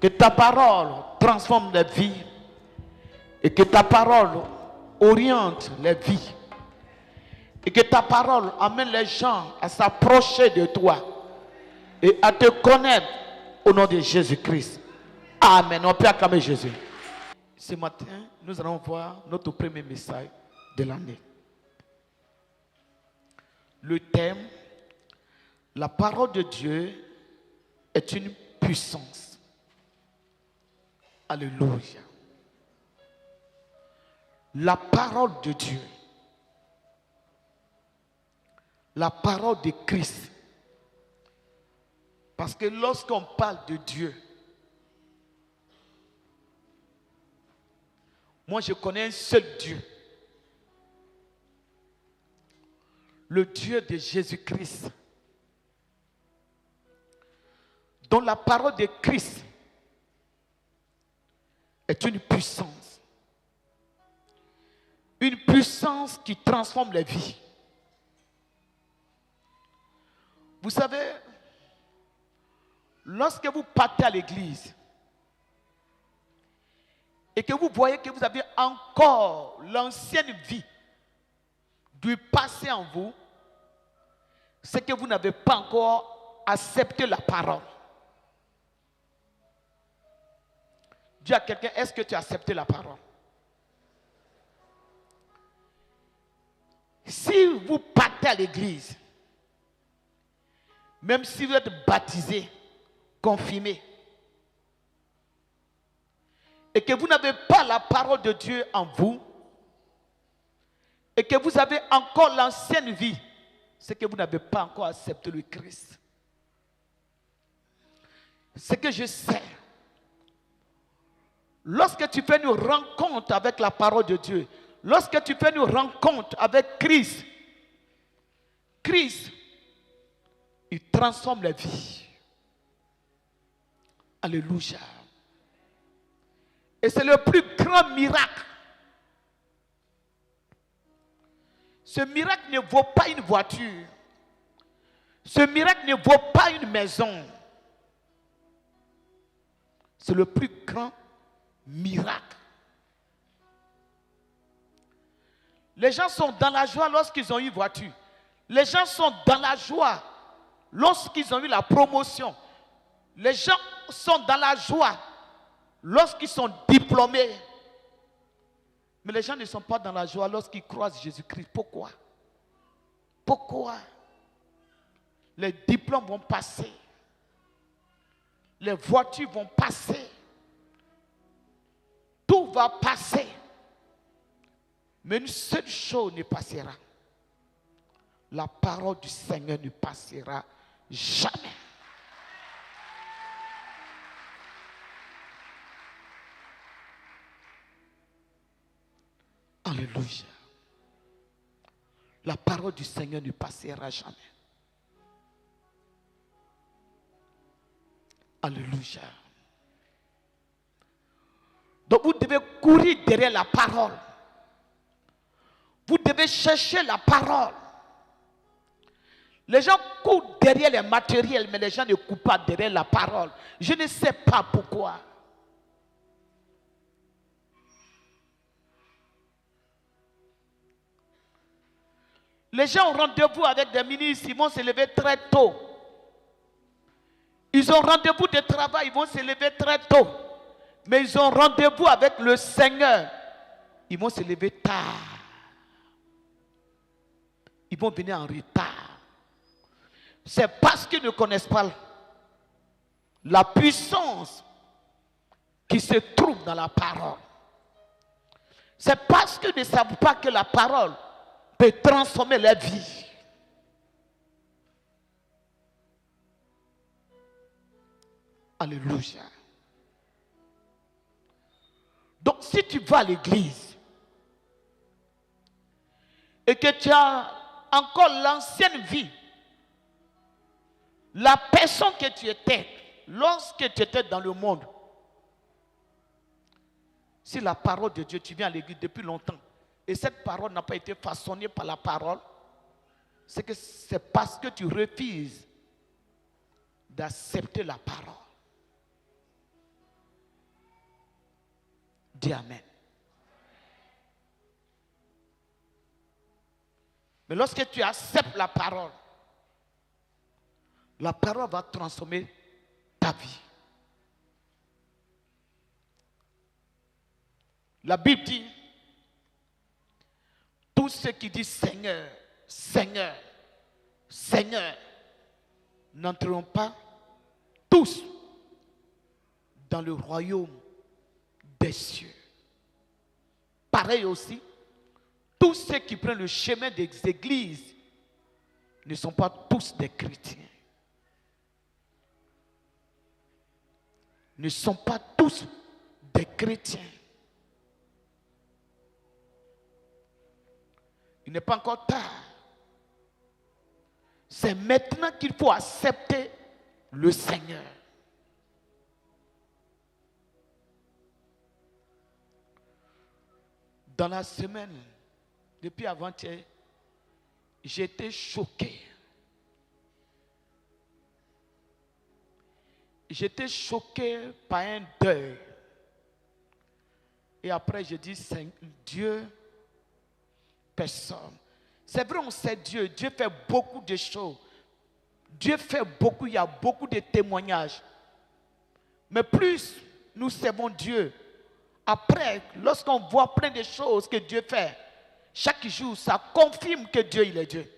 Que ta parole transforme les vies et que ta parole oriente les vies et que ta parole amène les gens à s'approcher de toi et à te connaître au nom de Jésus-Christ. Amen. On peut acclamer Jésus. Ce matin, nous allons voir notre premier message de l'année. Le thème, la parole de Dieu est une puissance. Alléluia. La parole de Dieu, la parole de Christ. Parce que lorsqu'on parle de Dieu, moi je connais un seul Dieu. Le Dieu de Jésus-Christ. Dont la parole de Christ est une puissance. Une puissance qui transforme les vies. Vous savez, lorsque vous partez à l'église et que vous voyez que vous avez encore l'ancienne vie du passé en vous, c'est que vous n'avez pas encore accepté la parole. Dis à quelqu'un, est-ce que tu as accepté la parole? Si vous partez à l'église, même si vous êtes baptisé, confirmé, et que vous n'avez pas la parole de Dieu en vous, et que vous avez encore l'ancienne vie, c'est que vous n'avez pas encore accepté le Christ. Ce que je sais, lorsque tu fais une rencontre avec la parole de Dieu, lorsque tu fais une rencontre avec Christ, Christ, il transforme la vie. Alléluia. Et c'est le plus grand miracle. Ce miracle ne vaut pas une voiture. Ce miracle ne vaut pas une maison. C'est le plus grand miracle. Les gens sont dans la joie lorsqu'ils ont eu une voiture. Les gens sont dans la joie lorsqu'ils ont eu la promotion. Les gens sont dans la joie lorsqu'ils sont diplômés. Mais les gens ne sont pas dans la joie lorsqu'ils croisent Jésus-Christ. Pourquoi? Pourquoi? Les diplômes vont passer. Les voitures vont passer. Tout va passer. Mais une seule chose ne passera. La parole du Seigneur ne passera jamais. Alléluia. La parole du Seigneur ne passera jamais. Alléluia. Donc vous devez courir derrière la parole. Vous devez chercher la parole. Les gens courent derrière les matériels, mais les gens ne courent pas derrière la parole. Je ne sais pas pourquoi. Les gens ont rendez-vous avec des ministres, ils vont se lever très tôt. Ils ont rendez-vous de travail, ils vont se lever très tôt. Mais ils ont rendez-vous avec le Seigneur, ils vont se lever tard. Ils vont venir en retard. C'est parce qu'ils ne connaissent pas la puissance qui se trouve dans la parole. C'est parce qu'ils ne savent pas que la parole peut transformer la vie. Alléluia. Donc si tu vas à l'église et que tu as encore l'ancienne vie, la personne que tu étais lorsque tu étais dans le monde, si la parole de Dieu, tu viens à l'église depuis longtemps et cette parole n'a pas été façonnée par la parole, c'est parce que tu refuses d'accepter la parole. Dis Amen. Mais lorsque tu acceptes la parole va transformer ta vie. La Bible dit, tous ceux qui disent Seigneur, Seigneur, Seigneur, n'entreront pas tous dans le royaume des cieux. Pareil aussi, tous ceux qui prennent le chemin des églises ne sont pas tous des chrétiens. Ne sont pas tous des chrétiens. Il n'est pas encore tard. C'est maintenant qu'il faut accepter le Seigneur. Dans la semaine, depuis avant-hier, j'ai été choqué. J'étais choqué par un deuil. Et après, je dis, Dieu, personne. C'est vrai, on sait Dieu. Dieu fait beaucoup de choses. Dieu fait beaucoup, il y a beaucoup de témoignages. Mais plus nous servons Dieu, après, lorsqu'on voit plein de choses que Dieu fait, chaque jour, ça confirme que Dieu, il est Dieu.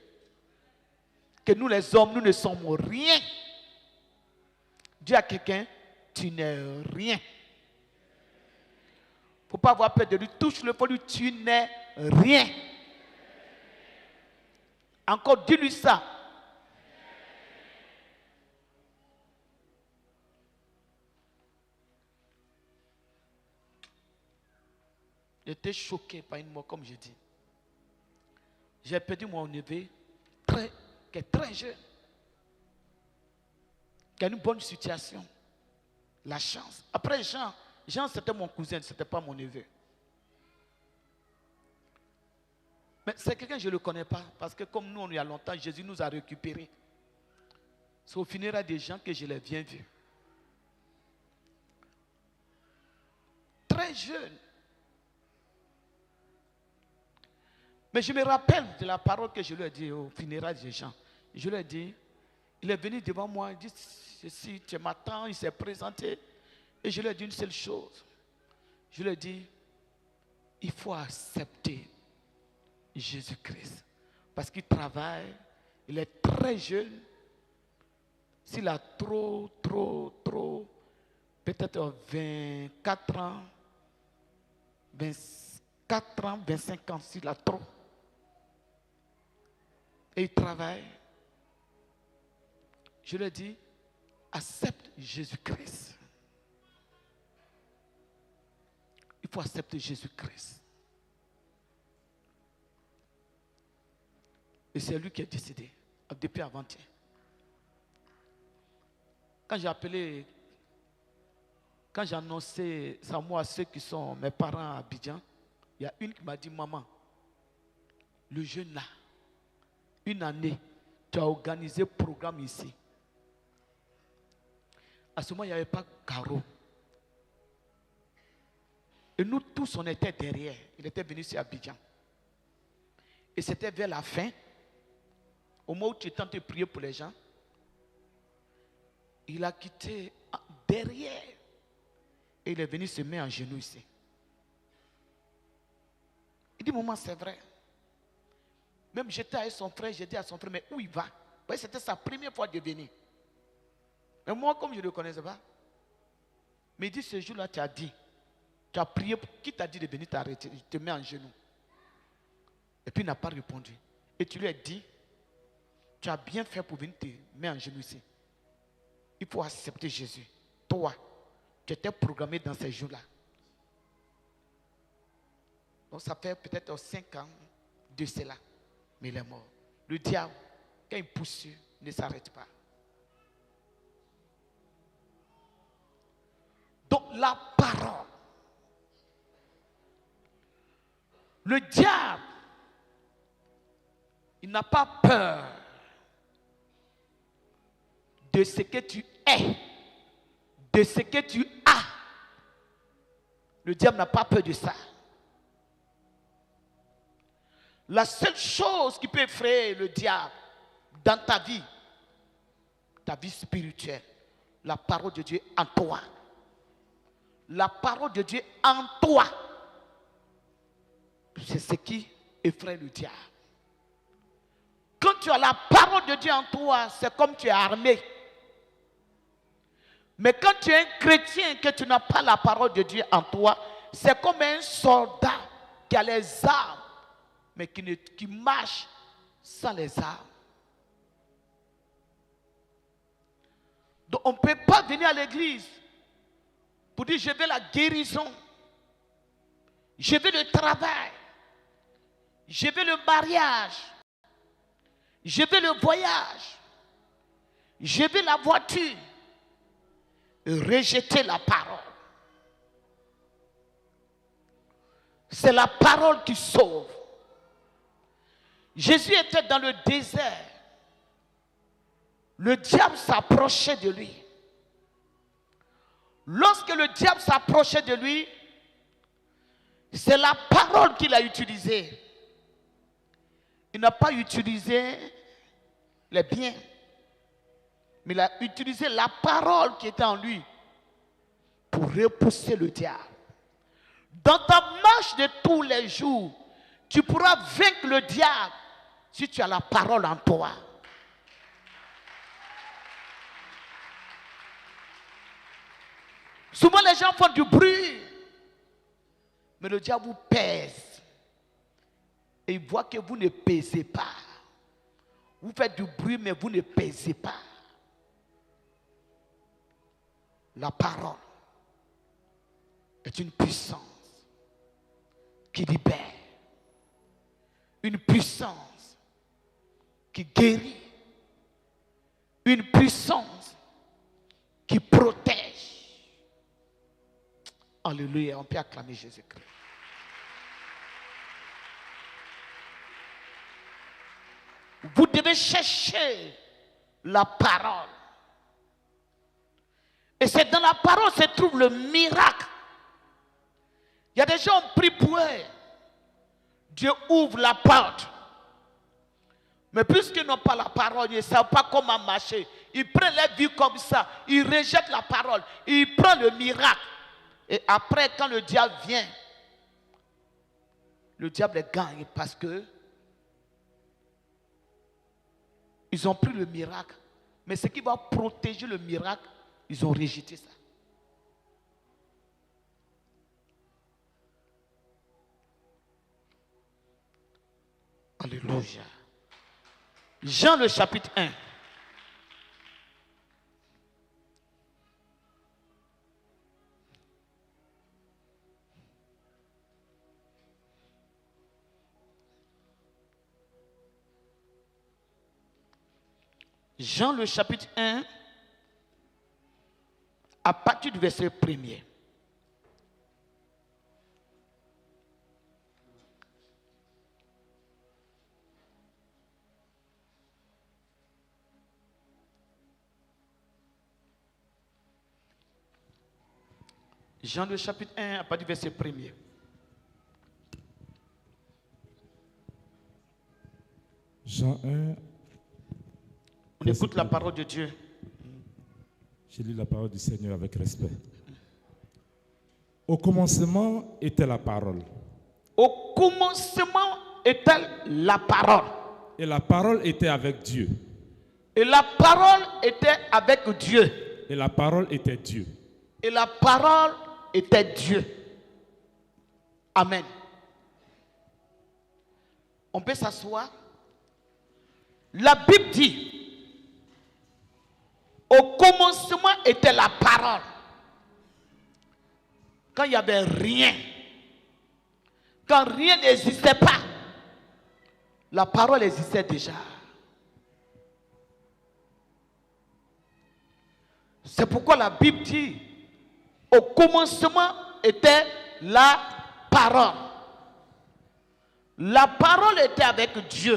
Que nous, les hommes, nous ne sommes rien. Dis à quelqu'un, tu n'es rien. Il ne faut pas avoir peur de lui. Touche-le, faut lui, tu n'es rien. Encore, dis-lui ça. J'étais choqué par une mort, comme je dis. J'ai perdu mon neveu, qui est très jeune, qui a une bonne situation. La chance. Après Jean c'était mon cousin, ce n'était pas mon neveu. Mais c'est quelqu'un que je ne le connais pas, parce que comme nous, on y a longtemps, Jésus nous a récupérés. C'est au funérailles des gens que je l'ai bien vu. Très jeune. Mais je me rappelle de la parole que je lui ai dit au funérailles des gens. Je lui ai dit, il est venu devant moi, il dit, si tu m'attends, il s'est présenté. Et je lui ai dit une seule chose. Je lui ai dit, il faut accepter Jésus-Christ. Parce qu'il travaille, il est très jeune. S'il a peut-être 24 ans, 25 ans, s'il a trop. Et il travaille. Je lui ai dit, accepte Jésus-Christ. Il faut accepter Jésus-Christ. Et c'est lui qui a décidé, depuis avant-hier. Quand j'ai annoncé ça moi à ceux qui sont mes parents à Abidjan, il y a une qui m'a dit, maman, le jeune là, une année, tu as organisé programme ici. À ce moment, il n'y avait pas Caro. Et nous tous, on était derrière. Il était venu sur Abidjan. Et c'était vers la fin, au moment où tu étais en train de prier pour les gens, il a quitté derrière. Et il est venu se mettre en genoux ici. Il dit, maman, c'est vrai. Même j'étais avec son frère, j'ai dit à son frère, mais où il va? C'était sa première fois de venir. Mais moi, comme je ne le connaissais pas, mais il dit, ce jour-là, tu as dit, tu as prié, qui t'a dit de venir t'arrêter? Il te met en genoux. Et puis il n'a pas répondu. Et tu lui as dit, tu as bien fait pour venir te mettre en genoux ici. Il faut accepter Jésus. Toi, tu étais programmé dans ces jours-là. Donc ça fait peut-être 5 ans de cela. Mais il est mort. Le diable, quand il pousse, ne s'arrête pas. Donc la parole. Le diable, il n'a pas peur de ce que tu es, de ce que tu as. Le diable n'a pas peur de ça. La seule chose qui peut effrayer le diable dans ta vie spirituelle, la parole de Dieu en toi. La parole de Dieu en toi. C'est ce qui effraie le diable. Quand tu as la parole de Dieu en toi, c'est comme tu es armé. Mais quand tu es un chrétien que tu n'as pas la parole de Dieu en toi, c'est comme un soldat qui a les armes, mais qui marche sans les armes. Donc on ne peut pas venir à l'église pour dire je veux la guérison, je veux le travail, je veux le mariage, je veux le voyage, je veux la voiture, et rejeter la parole. C'est la parole qui sauve. Jésus était dans le désert. Le diable s'approchait de lui. Lorsque le diable s'approchait de lui, c'est la parole qu'il a utilisée. Il n'a pas utilisé les biens, mais il a utilisé la parole qui était en lui pour repousser le diable. Dans ta marche de tous les jours, tu pourras vaincre le diable si tu as la parole en toi. Souvent les gens font du bruit, mais le diable vous pèse. Et il voit que vous ne pèsez pas. Vous faites du bruit, mais vous ne pèsez pas. La parole est une puissance qui libère. Une puissance qui guérit. Une puissance qui protège. Alléluia, on peut acclamer Jésus-Christ. Vous devez chercher la parole. Et c'est dans la parole que se trouve le miracle. Il y a des gens qui ont pris pour eux. Dieu ouvre la porte. Mais puisqu'ils n'ont pas la parole, ils ne savent pas comment marcher. Ils prennent leur vie comme ça. Ils rejettent la parole. Ils prennent le miracle. Et après, quand le diable vient, le diable gagne parce que ils ont pris le miracle. Mais ce qui va protéger le miracle, ils ont rejeté ça. Alléluia. Jean le chapitre 1. Jean le chapitre 1, à partir du verset 1er. Jean le chapitre 1, à partir du verset 1er. Jean 1. On écoute la parole de Dieu. Je lis la parole du Seigneur avec respect. Au commencement était la parole. Au commencement était la parole. Et la parole était avec Dieu. Et la parole était avec Dieu. Et la parole était Dieu. Et la parole était Dieu. Amen. On peut s'asseoir. La Bible dit, au commencement était la parole. Quand il n'y avait rien, quand rien n'existait pas, la parole existait déjà. C'est pourquoi la Bible dit, au commencement était la parole. La parole était avec Dieu.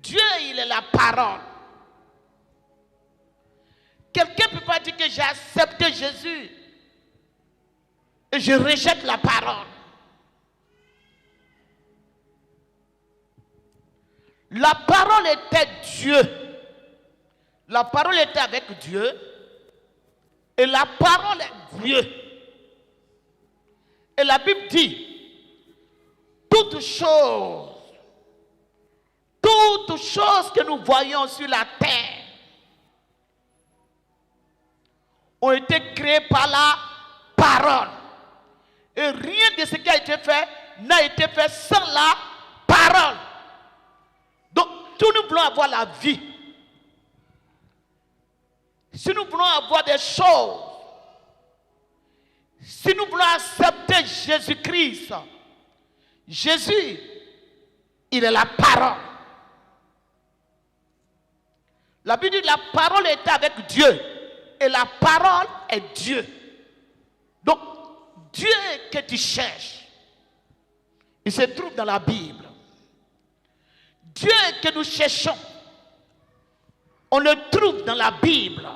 Dieu, il est la parole. Quelqu'un ne peut pas dire que j'ai accepté Jésus et je rejette la parole. La parole était Dieu. La parole était avec Dieu. Et la parole est Dieu. Et la Bible dit, toutes choses que nous voyons sur la terre ont été créées par la parole. Et rien de ce qui a été fait n'a été fait sans la parole. Donc, si nous voulons avoir la vie, si nous voulons avoir des choses, si nous voulons accepter Jésus-Christ, Jésus, il est la parole. La Bible dit la parole était avec Dieu et la parole est Dieu. Donc, Dieu que tu cherches, il se trouve dans la Bible. Dieu que nous cherchons, on le trouve dans la Bible.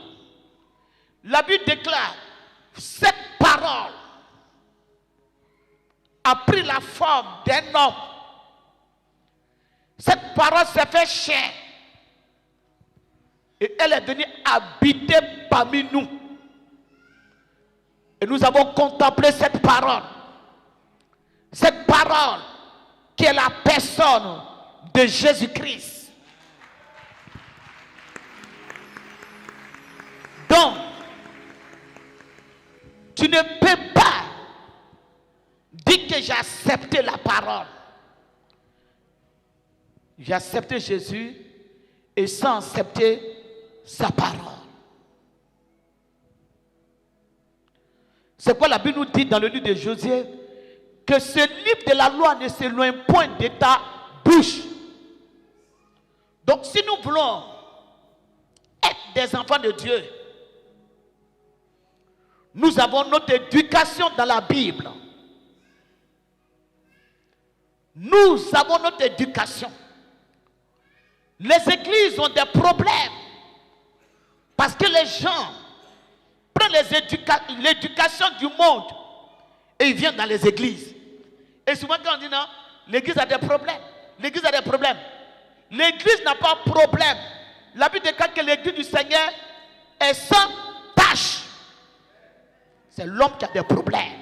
La Bible déclare, cette parole a pris la forme d'un homme. Cette parole s'est fait chair. Et elle est venue habiter parmi nous. Et nous avons contemplé cette parole. Cette parole qui est la personne de Jésus-Christ. Donc, tu ne peux pas dire que j'ai accepté la parole. J'ai accepté Jésus et sans accepter sa parole. C'est quoi la Bible nous dit dans le livre de Josué? Que ce livre de la loi ne s'éloigne point de ta bouche. Donc si nous voulons être des enfants de Dieu, nous avons notre éducation dans la Bible. Nous avons notre éducation. Les églises ont des problèmes parce que les gens prennent l'éducation du monde et ils viennent dans les églises. Et souvent quand on dit non, l'église a des problèmes. L'église a des problèmes. L'église n'a pas de problème. La Bible déclare que l'église du Seigneur est sans tâche. C'est l'homme qui a des problèmes.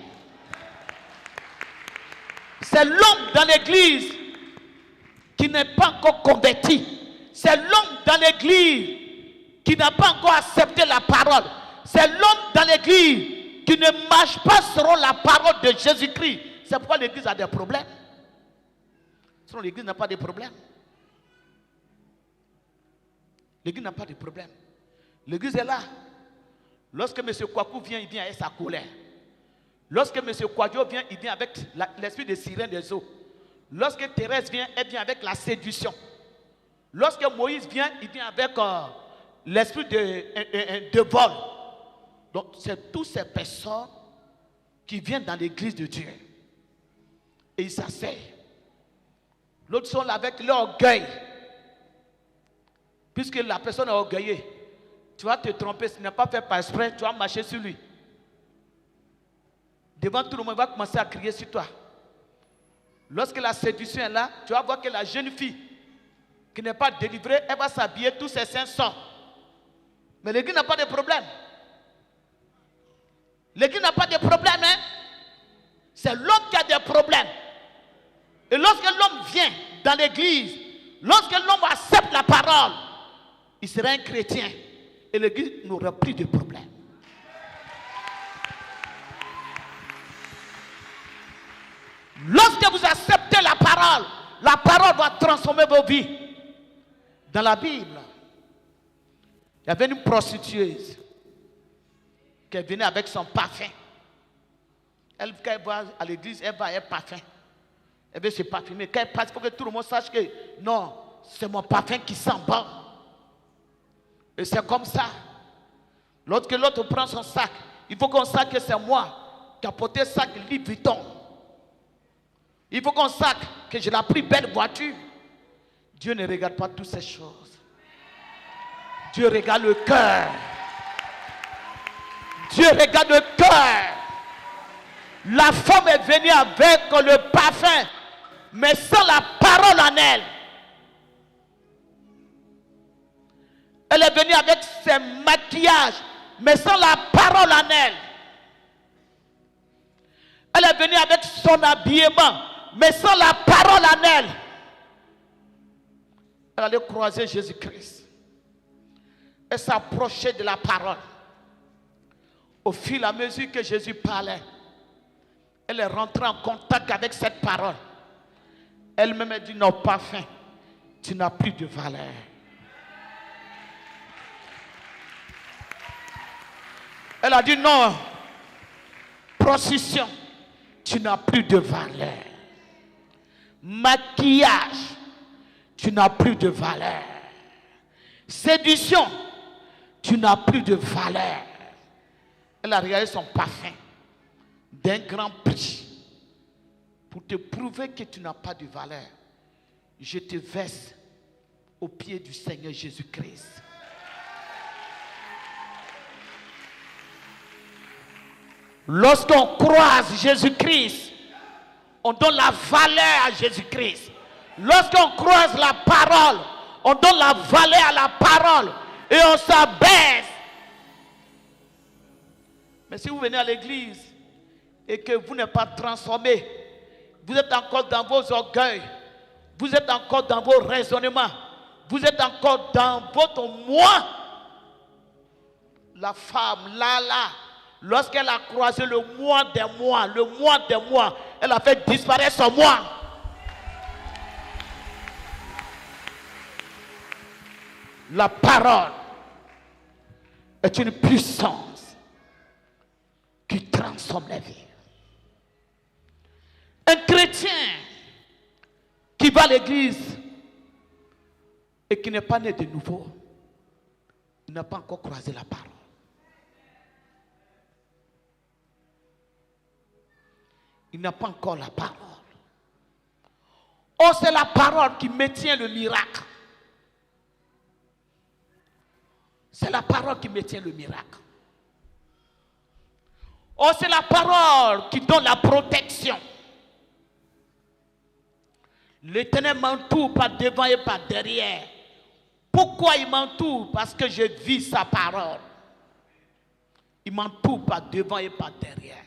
C'est l'homme dans l'église qui n'est pas encore converti. C'est l'homme dans l'église qui n'a pas encore accepté la parole. C'est l'homme dans l'église qui ne marche pas selon la parole de Jésus-Christ. C'est pourquoi l'église a des problèmes. Sinon l'église n'a pas de problème. L'église n'a pas de problème. L'église est là. Lorsque M. Kwaku vient, il vient avec sa colère. Lorsque M. Kwadjo vient, il vient avec l'esprit de sirène des eaux. Lorsque Thérèse vient, elle vient avec la séduction. Lorsque Moïse vient, il vient avec l'esprit de vol. Donc, c'est toutes ces personnes qui viennent dans l'église de Dieu. Et ils s'asseyent. L'autre sont là avec l'orgueil. Puisque la personne est orgueilleuse, tu vas te tromper, ce n'est pas fait par exprès, tu vas marcher sur lui. Devant tout le monde, il va commencer à crier sur toi. Lorsque la séduction est là, tu vas voir que la jeune fille qui n'est pas délivrée, elle va s'habiller, tous ses seins sortent. Mais l'église n'a pas de problème. L'église n'a pas de problème, hein? C'est l'homme qui a des problèmes. Et lorsque l'homme vient dans l'église, lorsque l'homme accepte la parole, il sera un chrétien. Et l'église n'aura plus de problème. Lorsque vous acceptez la parole va transformer vos vies. Dans la Bible, il y avait une prostitueuse qui venait avec son parfum. Elle, quand elle va à l'église, elle va avec parfum. Elle veut se parfumer. Quand elle passe, il faut que tout le monde sache que non, c'est mon parfum qui sent bon. Et c'est comme ça. Lorsque l'autre prend son sac, il faut qu'on sache que c'est moi qui ai porté le sac Louis Vuitton. Il faut qu'on sache que j'ai la plus belle voiture. Dieu ne regarde pas toutes ces choses. Dieu regarde le cœur. Dieu regarde le cœur. La femme est venue avec le parfum, mais sans la parole en elle. Elle est venue avec ses maquillages, mais sans la parole en elle. Elle est venue avec son habillement, mais sans la parole en elle. Elle allait croiser Jésus-Christ. Elle s'approchait de la parole. Au fil et à mesure que Jésus parlait, elle est rentrée en contact avec cette parole. Elle-même a dit, non, pas faim. Tu n'as plus de valeur. Elle a dit, non, procession, tu n'as plus de valeur. Maquillage, tu n'as plus de valeur. Séduction, tu n'as plus de valeur. Elle a regardé son parfum d'un grand prix pour te prouver que tu n'as pas de valeur. Je te verse au pied du Seigneur Jésus-Christ. Lorsqu'on croise Jésus-Christ, on donne la valeur à Jésus-Christ. Lorsqu'on croise la parole, on donne la valeur à la parole et on s'abaisse. Mais si vous venez à l'église et que vous n'êtes pas transformé, vous êtes encore dans vos orgueils, vous êtes encore dans vos raisonnements, vous êtes encore dans votre moi. La femme, là, lorsqu'elle a croisé le moi des mois, elle a fait disparaître son moi. La parole est une puissance qui transforme la vie. Un chrétien qui va à l'église et qui n'est pas né de nouveau, il n'a pas encore croisé la parole. Il n'a pas encore la parole. Oh, c'est la parole qui maintient le miracle. C'est la parole qui maintient le miracle. Oh, c'est la parole qui donne la protection. L'Éternel m'entoure par devant et par derrière. Pourquoi il m'entoure? Parce que je vis sa parole. Il m'entoure par devant et par derrière.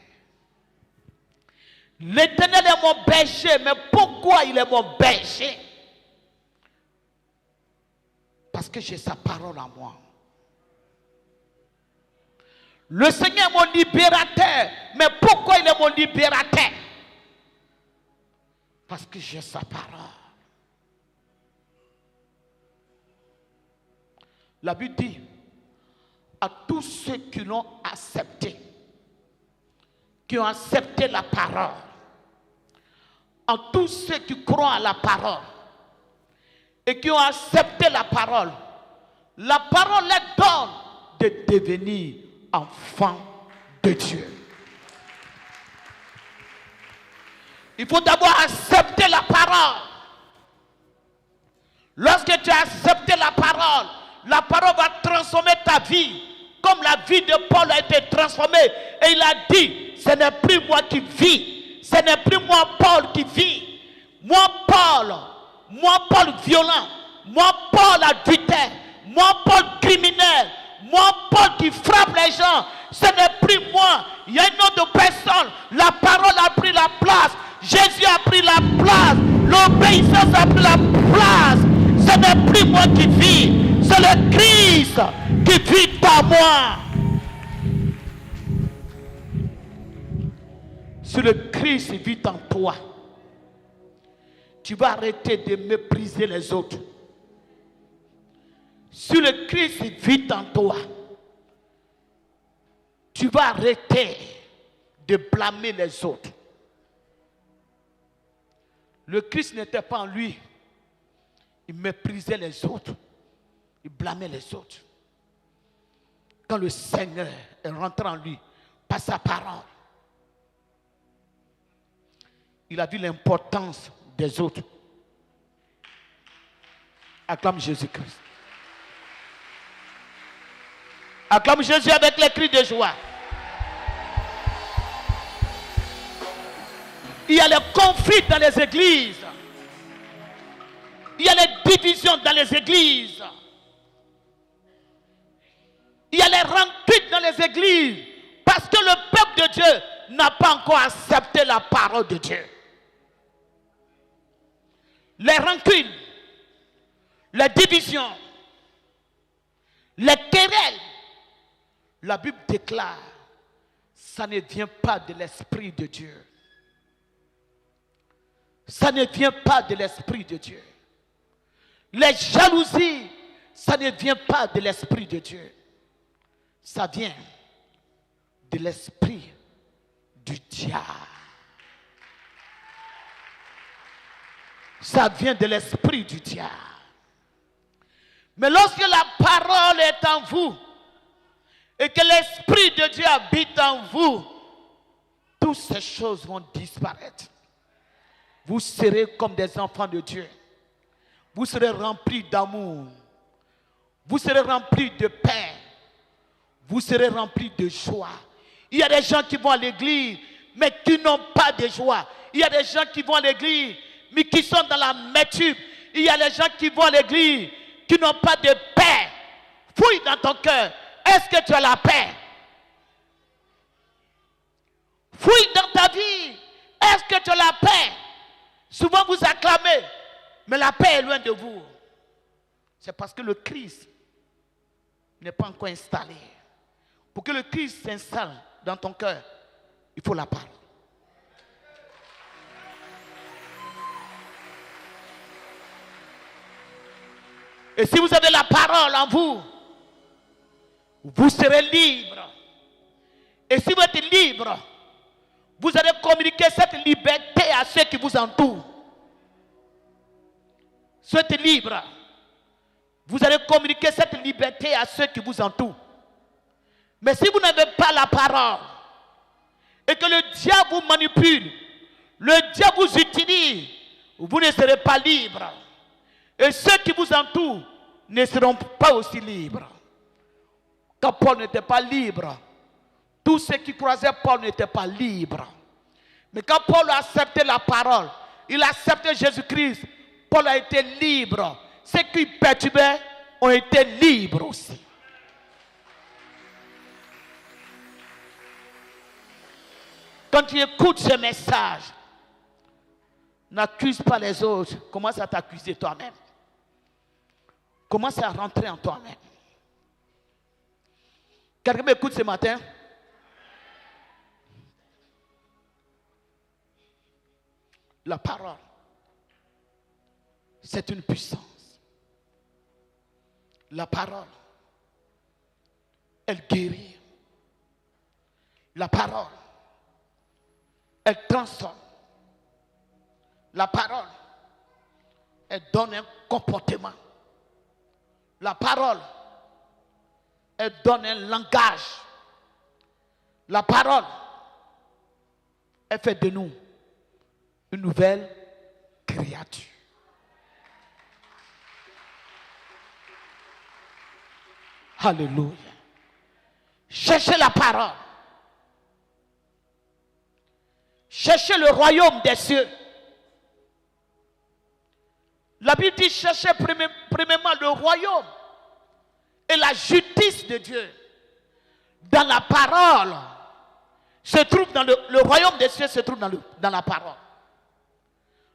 L'Éternel est mon berger, mais pourquoi il est mon berger? Parce que j'ai sa parole en moi. Le Seigneur est mon libérateur, mais pourquoi il est mon libérateur? Parce que j'ai sa parole. La Bible dit à tous ceux qui l'ont accepté, qui ont accepté la parole, à tous ceux qui croient à la parole et qui ont accepté la parole leur donne de devenir enfants de Dieu. Il faut d'abord accepter la parole. Lorsque tu as accepté la parole va transformer ta vie, comme la vie de Paul a été transformée. Et il a dit, ce n'est plus moi qui vis, ce n'est plus moi Paul qui vis. Moi Paul violent, moi Paul adultère, moi Paul criminel, moi Paul qui frappe les gens, ce n'est plus moi. Il y a une autre personne. La parole a pris la place. Jésus a pris la place. L'obéissance a pris la place. Ce n'est plus moi qui vis. C'est le Christ qui vit en moi. Si le Christ vit en toi, tu vas arrêter de mépriser les autres. Si le Christ vit en toi, tu vas arrêter de blâmer les autres. Le Christ n'était pas en lui. Il méprisait les autres. Il blâmait les autres. Quand le Seigneur est rentré en lui par sa parole, il a vu l'importance des autres. Acclame Jésus-Christ. Acclame Jésus avec les cris de joie. Il y a les conflits dans les églises. Il y a les divisions dans les églises. Il y a les rancunes dans les églises. Parce que le peuple de Dieu n'a pas encore accepté la parole de Dieu. Les rancunes, les divisions, les querelles, la Bible déclare, ça ne vient pas de l'Esprit de Dieu. Ça ne vient pas de l'Esprit de Dieu. Les jalousies, ça ne vient pas de l'Esprit de Dieu. Ça vient de l'esprit du diable. Ça vient de l'esprit du diable. Mais lorsque la parole est en vous et que l'esprit de Dieu habite en vous, toutes ces choses vont disparaître. Vous serez comme des enfants de Dieu. Vous serez remplis d'amour. Vous serez remplis de paix. Vous serez remplis de joie. Il y a des gens qui vont à l'église, mais qui n'ont pas de joie. Il y a des gens qui vont à l'église, mais qui sont dans la métude. Il y a des gens qui vont à l'église, qui n'ont pas de paix. Fouille dans ton cœur. Est-ce que tu as la paix? Fouille dans ta vie. Est-ce que tu as la paix? Souvent vous acclamez, mais la paix est loin de vous. C'est parce que le Christ n'est pas encore installé. Pour que le Christ s'installe dans ton cœur, il faut la parole. Et si vous avez la parole en vous, vous serez libre. Et si vous êtes libre, vous allez communiquer cette liberté à ceux qui vous entourent. Soyez libre. Vous allez communiquer cette liberté à ceux qui vous entourent. Mais si vous n'avez pas la parole et que le diable vous manipule, le diable vous utilise, vous ne serez pas libre. Et ceux qui vous entourent ne seront pas aussi libres. Quand Paul n'était pas libre, tous ceux qui croisaient Paul n'étaient pas libres. Mais quand Paul a accepté la parole, il a accepté Jésus-Christ, Paul a été libre. Ceux qui perturbaient ont été libres aussi. Quand tu écoutes ce message, n'accuse pas les autres, commence à t'accuser toi-même. Commence à rentrer en toi-même. Quelqu'un m'écoute ce matin? La parole, c'est une puissance. La parole, elle guérit. La parole, elle transforme. La parole, elle donne un comportement. La parole, elle donne un langage. La parole, elle fait de nous une nouvelle créature. Alléluia. Cherchez la parole. Cherchez le royaume des cieux. La Bible dit cherchez premièrement le royaume et la justice de Dieu. Dans la parole se trouve dans le royaume des cieux se trouve dans la parole.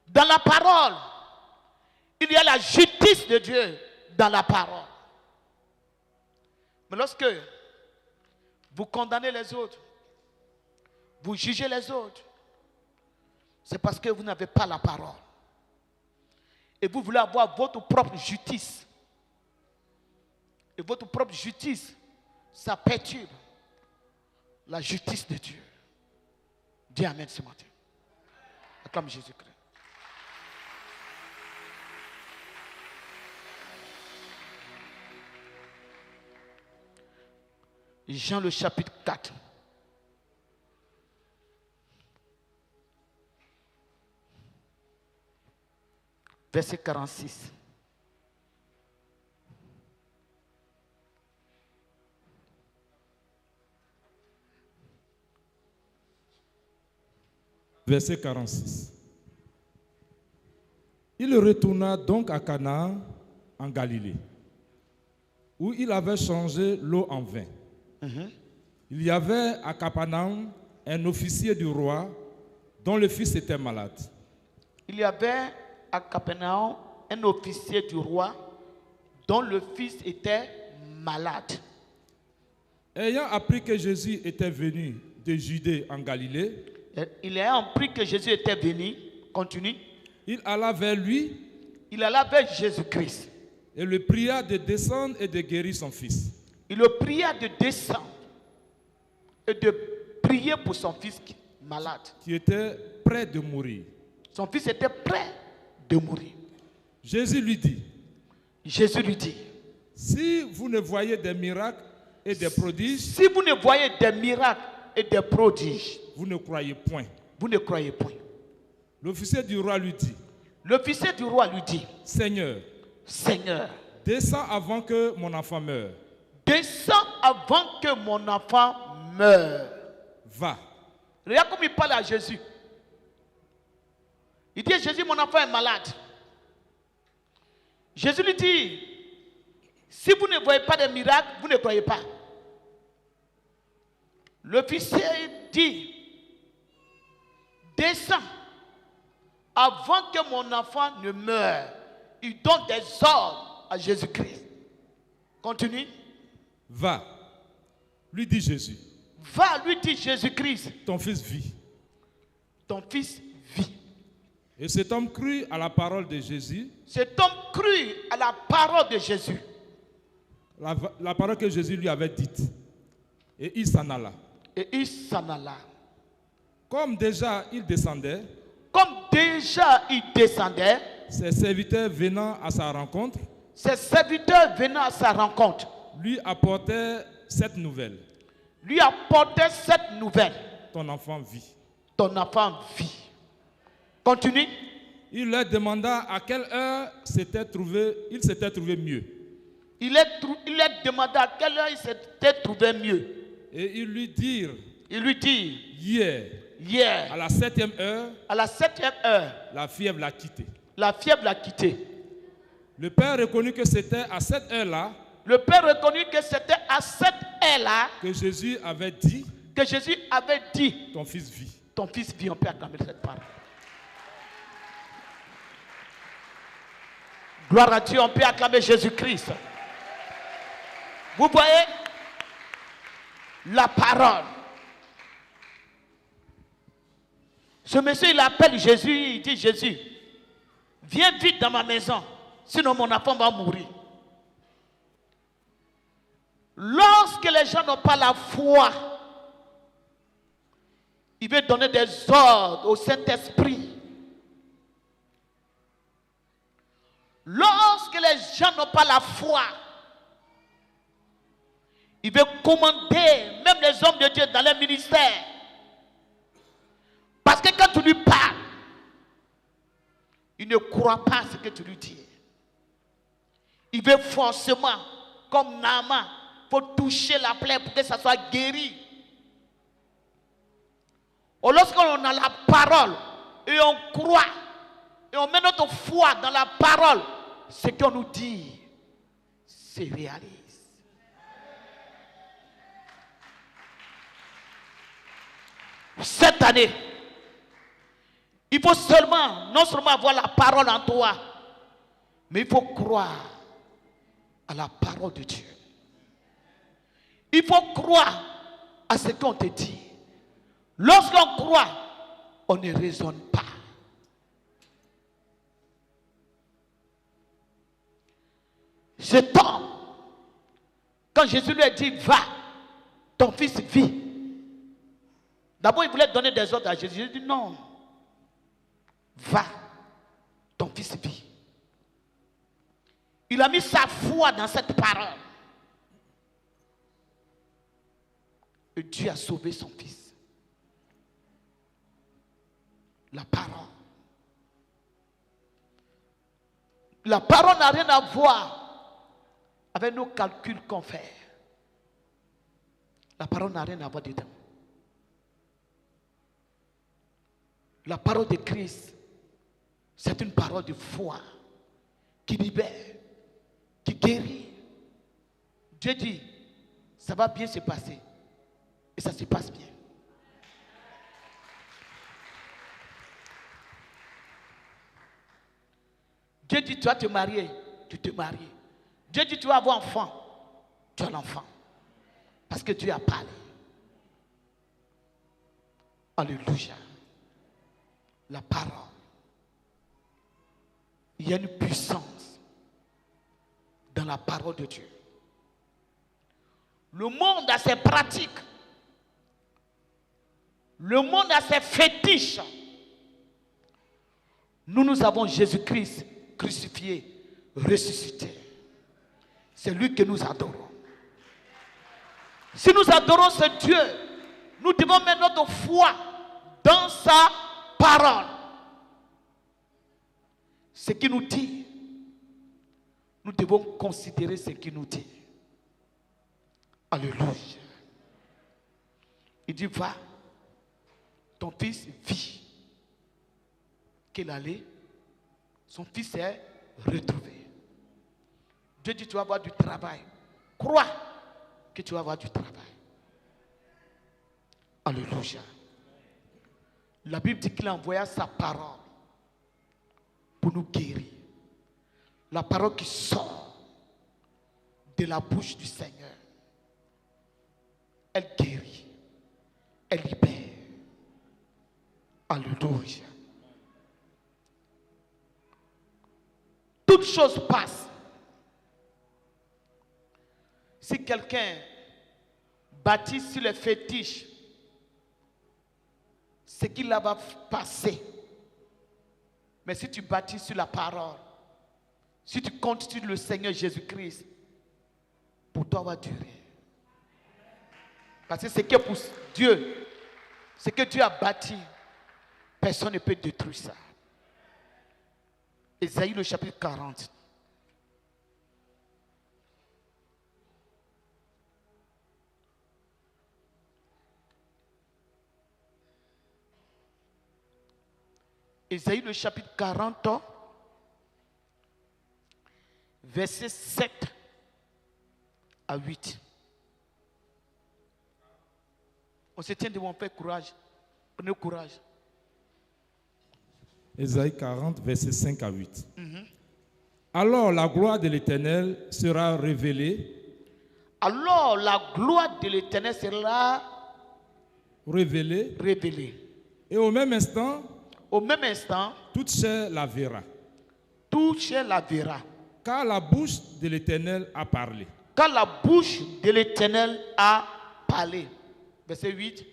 Dans la parole, il y a la justice de Dieu dans la parole. Mais lorsque vous condamnez les autres, vous jugez les autres, c'est parce que vous n'avez pas la parole. Et vous voulez avoir votre propre justice. Et votre propre justice, ça perturbe la justice de Dieu. Dis Amen ce matin. Acclame Jésus-Christ. Jean le chapitre 4. Verset 46. Verset 46. Il retourna donc à Canaan, en Galilée, où il avait changé l'eau en vin. Il y avait à Capernaum un officier du roi dont le fils était malade. Il y avait à Capernaum un officier du roi dont le fils était malade. Ayant appris que Jésus était venu de Judée en Galilée, Il a appris que Jésus était venu. Continue. il alla vers lui Il alla vers Jésus-Christ. et le pria de descendre et de guérir son fils. Il le pria de descendre et de prier pour son fils malade. Qui était près de mourir. Son fils était prêt de mourir. Jésus lui dit, Jésus lui dit, si vous ne voyez des miracles et des prodiges, si vous ne voyez des miracles et des prodiges, vous ne croyez point. vous ne croyez point. L'officier du roi lui dit, L'officier du roi lui dit, Seigneur, Seigneur, descends avant que mon enfant meure. descends avant que mon enfant meure. Va. Regarde comme il parle à Jésus. Il dit, Jésus, mon enfant est malade. Jésus lui dit, si vous ne voyez pas de miracles, vous ne croyez pas. L'officier dit, descends avant que mon enfant ne meure. Il donne des ordres à Jésus-Christ. Continue. Va. Lui dit Jésus, Va, lui dit Jésus-Christ, ton fils vit. ton fils vit. Et cet homme crut à la parole de Jésus, Cet homme crut à la parole de Jésus. la parole que Jésus lui avait dite. Et il s'en alla. Et il s'en alla. Comme déjà il descendait, Comme déjà il descendait, ses serviteurs venant à sa rencontre, ses serviteurs venant à sa rencontre lui apportaient cette nouvelle. lui apportaient cette nouvelle. Ton enfant vit. Ton enfant vit. Continue. Il leur demanda à quelle heure il s'était trouvé mieux. Il leur demanda à quelle heure il s'était trouvé mieux. Et ils lui dirent, Il lui dit, hier, hier, à la 7e heure, à la 7e heure, la fièvre l'a quitté. la fièvre l'a quitté. Le père reconnut que c'était à cette heure-là Le père reconnut que c'était à cette heure-là que Jésus avait dit, que Jésus avait dit, ton fils vit. ton fils vit. On peut acclamer cette parole. Gloire à Dieu, on peut acclamer Jésus-Christ. Vous voyez la parole. Ce monsieur, il appelle Jésus, il dit, Jésus, viens vite dans ma maison, sinon mon enfant va mourir. Lorsque les gens n'ont pas la foi, il veut donner des ordres au Saint-Esprit. Lorsque les gens n'ont pas la foi, il veut commander même les hommes de Dieu dans les ministères. Parce que quand tu lui parles, il ne croit pas à ce que tu lui dis. Il veut forcément, comme Naaman, faut toucher la plaie pour que ça soit guéri. Ou lorsqu'on a la parole et on croit et on met notre foi dans la parole, ce qu'on nous dit se réalise. Cette année, il faut seulement, non seulement avoir la parole en toi, mais il faut croire à la parole de Dieu. Il faut croire à ce qu'on te dit. Lorsqu'on croit, on ne raisonne pas. Cet homme, quand Jésus lui a dit, va, ton fils vit. D'abord, il voulait donner des ordres à Jésus. Jésus dit, non, va, ton fils vit. Il a mis sa foi dans cette parole. Et Dieu a sauvé son fils. La parole. La parole n'a rien à voir avec nos calculs qu'on fait. La parole n'a rien à voir dedans. La parole de Christ, c'est une parole de foi qui libère, qui guérit. Dieu dit, ça va bien se passer. Et ça se passe bien. Dieu dit, tu vas te marier, tu te maries. Dieu dit, tu vas avoir enfant, tu as l'enfant. Parce que Dieu a parlé. Alléluia. La parole. Il y a une puissance dans la parole de Dieu. Le monde a ses pratiques. Le monde a ses fétiches. Nous avons Jésus-Christ crucifié, ressuscité. C'est lui que nous adorons. Si nous adorons ce Dieu, nous devons mettre notre foi dans sa parole. Ce qu'il nous dit, nous devons considérer ce qu'il nous dit. Alléluia. Il dit, va, ton fils vit. Qu'il allait, son fils est retrouvé. Dieu dit, tu vas avoir du travail. Crois que tu vas avoir du travail. Alléluia. La Bible dit qu'il envoya sa parole pour nous guérir. La parole qui sort de la bouche du Seigneur. Elle guérit. Elle libère. Alléluia. Toutes choses passent. Si quelqu'un bâtit sur les fétiches, c'est qu'il va passer. Mais si tu bâtis sur la parole, si tu comptes sur le Seigneur Jésus-Christ, pour toi va durer. Parce que c'est que pour Dieu, ce que Dieu a bâti, personne ne peut détruire ça. Ésaïe le chapitre 40. Ésaïe le chapitre 40, verset 7 à 8. On se tient devant, faire courage. Prenez courage. Ésaïe 40, verset 5 à 8. Alors la gloire de l'Éternel sera révélée. Alors la gloire de l'Éternel sera révélée. Et au même instant, toute chair la verra. Toute chair la verra. Car la bouche de l'Éternel a parlé. Car la bouche de l'Éternel a parlé. Verset 8.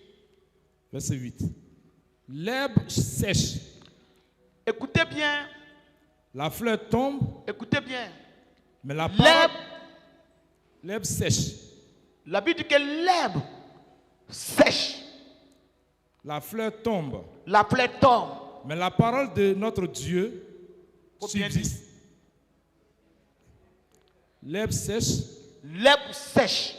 Verset 8. L'herbe sèche. Écoutez bien. La fleur tombe. Écoutez bien. Mais la parole, l'herbe sèche. La Bible dit que l'herbe sèche. La fleur tombe. La fleur tombe. Mais la parole de notre Dieu subsiste. L'herbe sèche. L'herbe sèche.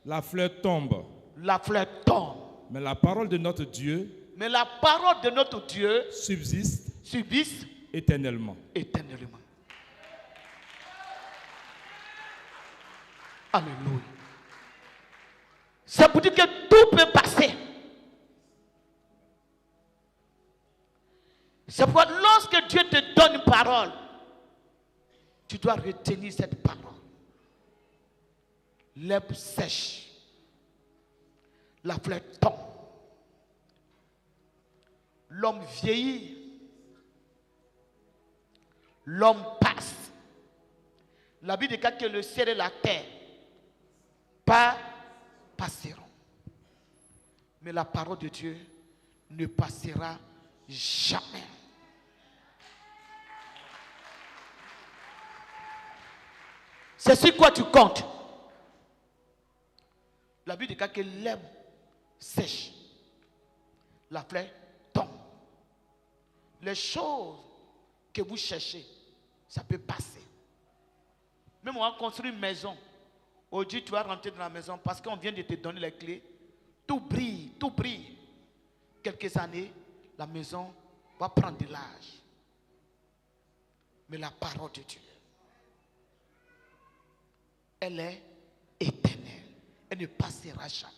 La fleur tombe. La fleur tombe. Mais la parole de notre Dieu. Mais la parole de notre Dieu subsiste éternellement. Éternellement. Alléluia. Ça veut dire que tout peut passer. C'est pourquoi lorsque Dieu te donne une parole, tu dois retenir cette parole. L'herbe sèche. La fleur tombe. L'homme vieillit. L'homme passe. La Bible dit que le ciel et la terre passeront. Mais la parole de Dieu ne passera jamais. C'est sur quoi tu comptes. La Bible dit que l'herbe sèche. La fleur tombe. Les choses que vous cherchez, ça peut passer. Même on va construire une maison. Aujourd'hui, tu vas rentrer dans la maison parce qu'on vient de te donner les clés. Tout brille, tout brille. Quelques années, la maison va prendre de l'âge. Mais la parole de Dieu, elle est éternelle. Elle ne passera jamais.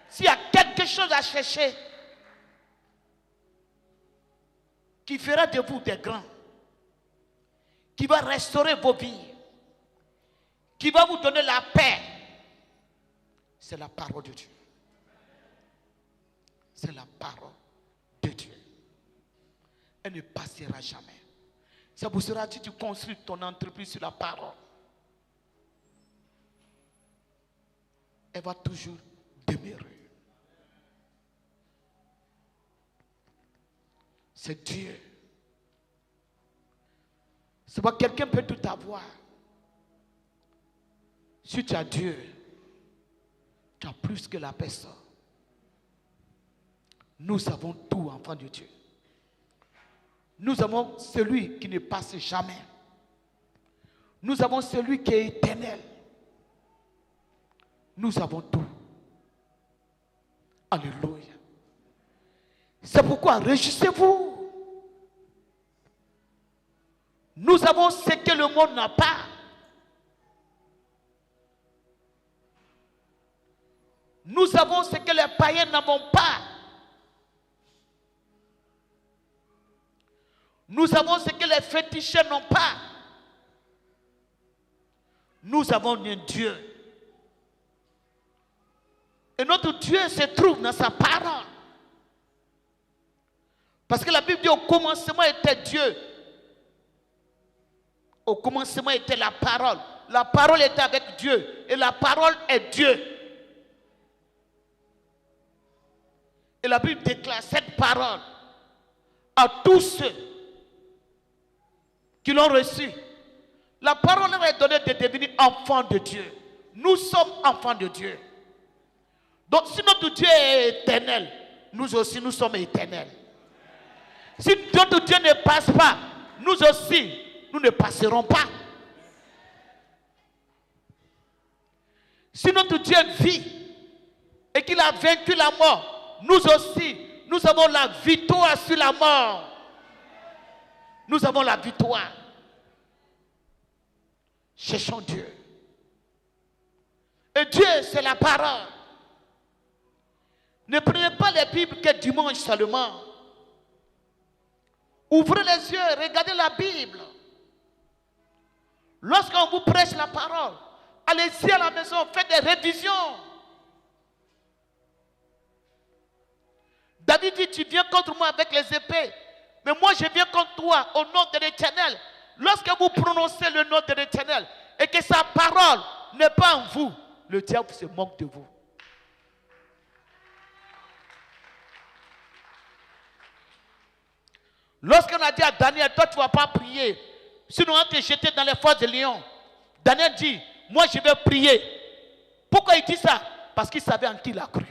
S'il y a quelque chose à chercher qui fera de vous des grands, qui va restaurer vos vies, qui va vous donner la paix, c'est la parole de Dieu. C'est la parole de Dieu. Elle ne passera jamais. Ça vous sera dit, tu construis ton entreprise sur la parole. Elle va toujours demeurer. C'est Dieu. C'est pas quelqu'un peut tout avoir. Si tu as Dieu, tu as plus que la personne. Nous avons tout, enfants de Dieu. Nous avons celui qui ne passe jamais. Nous avons celui qui est éternel. Nous avons tout. Alléluia. C'est pourquoi réjouissez-vous. Nous avons ce que le monde n'a pas. Nous avons ce que les païens n'avons pas. Nous avons ce que les féticheurs n'ont pas. Nous avons un Dieu. Et notre Dieu se trouve dans sa parole. Parce que la Bible dit au commencement était Dieu. Au commencement était la parole. La parole était avec Dieu. Et la parole est Dieu. Et la Bible déclare cette parole à tous ceux qui l'ont reçue. La parole leur est donnée de devenir enfants de Dieu. Nous sommes enfants de Dieu. Donc si notre Dieu est éternel, nous aussi nous sommes éternels. Si notre Dieu ne passe pas, nous aussi, nous ne passerons pas. Si notre Dieu vit et qu'il a vaincu la mort, nous aussi, nous avons la victoire sur la mort. Nous avons la victoire. Cherchons Dieu. Et Dieu, c'est la parole. Ne prenez pas les Bibles que dimanche seulement. Ouvrez les yeux, regardez la Bible. Lorsqu'on vous prêche la parole, allez-y à la maison, faites des révisions. David dit, tu viens contre moi avec les épées, mais moi je viens contre toi au nom de l'Éternel. Lorsque vous prononcez le nom de l'Éternel et que sa parole n'est pas en vous, le diable se moque de vous. Lorsqu'on a dit à Daniel, toi tu ne vas pas prier, sinon on va te jeter dans les forces de lion. Daniel dit, moi je vais prier. Pourquoi il dit ça? Parce qu'il savait en qui il a cru.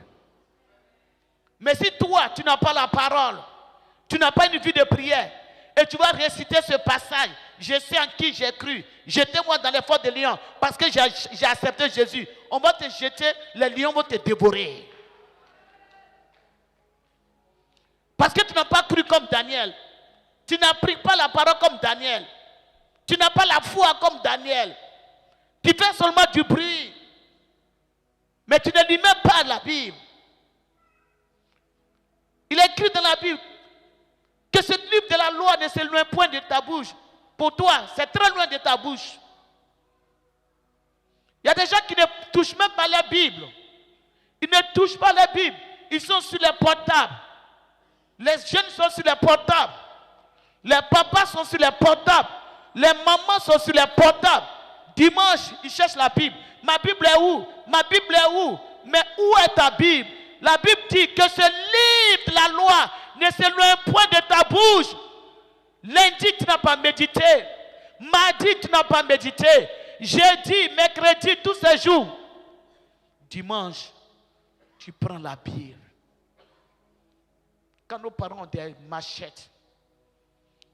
Mais si toi tu n'as pas la parole, tu n'as pas une vie de prière, et tu vas réciter ce passage, je sais en qui j'ai cru, jetez-moi dans les forces de lion, parce que j'ai accepté Jésus. On va te jeter, les lions vont te dévorer. Parce que tu n'as pas cru comme Daniel. Tu n'as pris pas la parole comme Daniel. Tu n'as pas la foi comme Daniel. Tu fais seulement du bruit. Mais tu ne lis même pas la Bible. Il est écrit dans la Bible que ce livre de la loi ne s'éloigne point de ta bouche. Pour toi, c'est très loin de ta bouche. Il y a des gens qui ne touchent même pas la Bible. Ils ne touchent pas la Bible. Ils sont sur les portables. Les jeunes sont sur les portables. Les papas sont sur les portables. Les mamans sont sur les portables. Dimanche, ils cherchent la Bible. Ma Bible est où? Ma Bible est où? Mais où est ta Bible? La Bible dit que ce livre de la loi ne s'éloigne point de ta bouche. Lundi, tu n'as pas médité. Mardi, tu n'as pas médité. Jeudi, mercredi, tous ces jours. Dimanche, tu prends la Bible. Quand nos parents ont des machettes,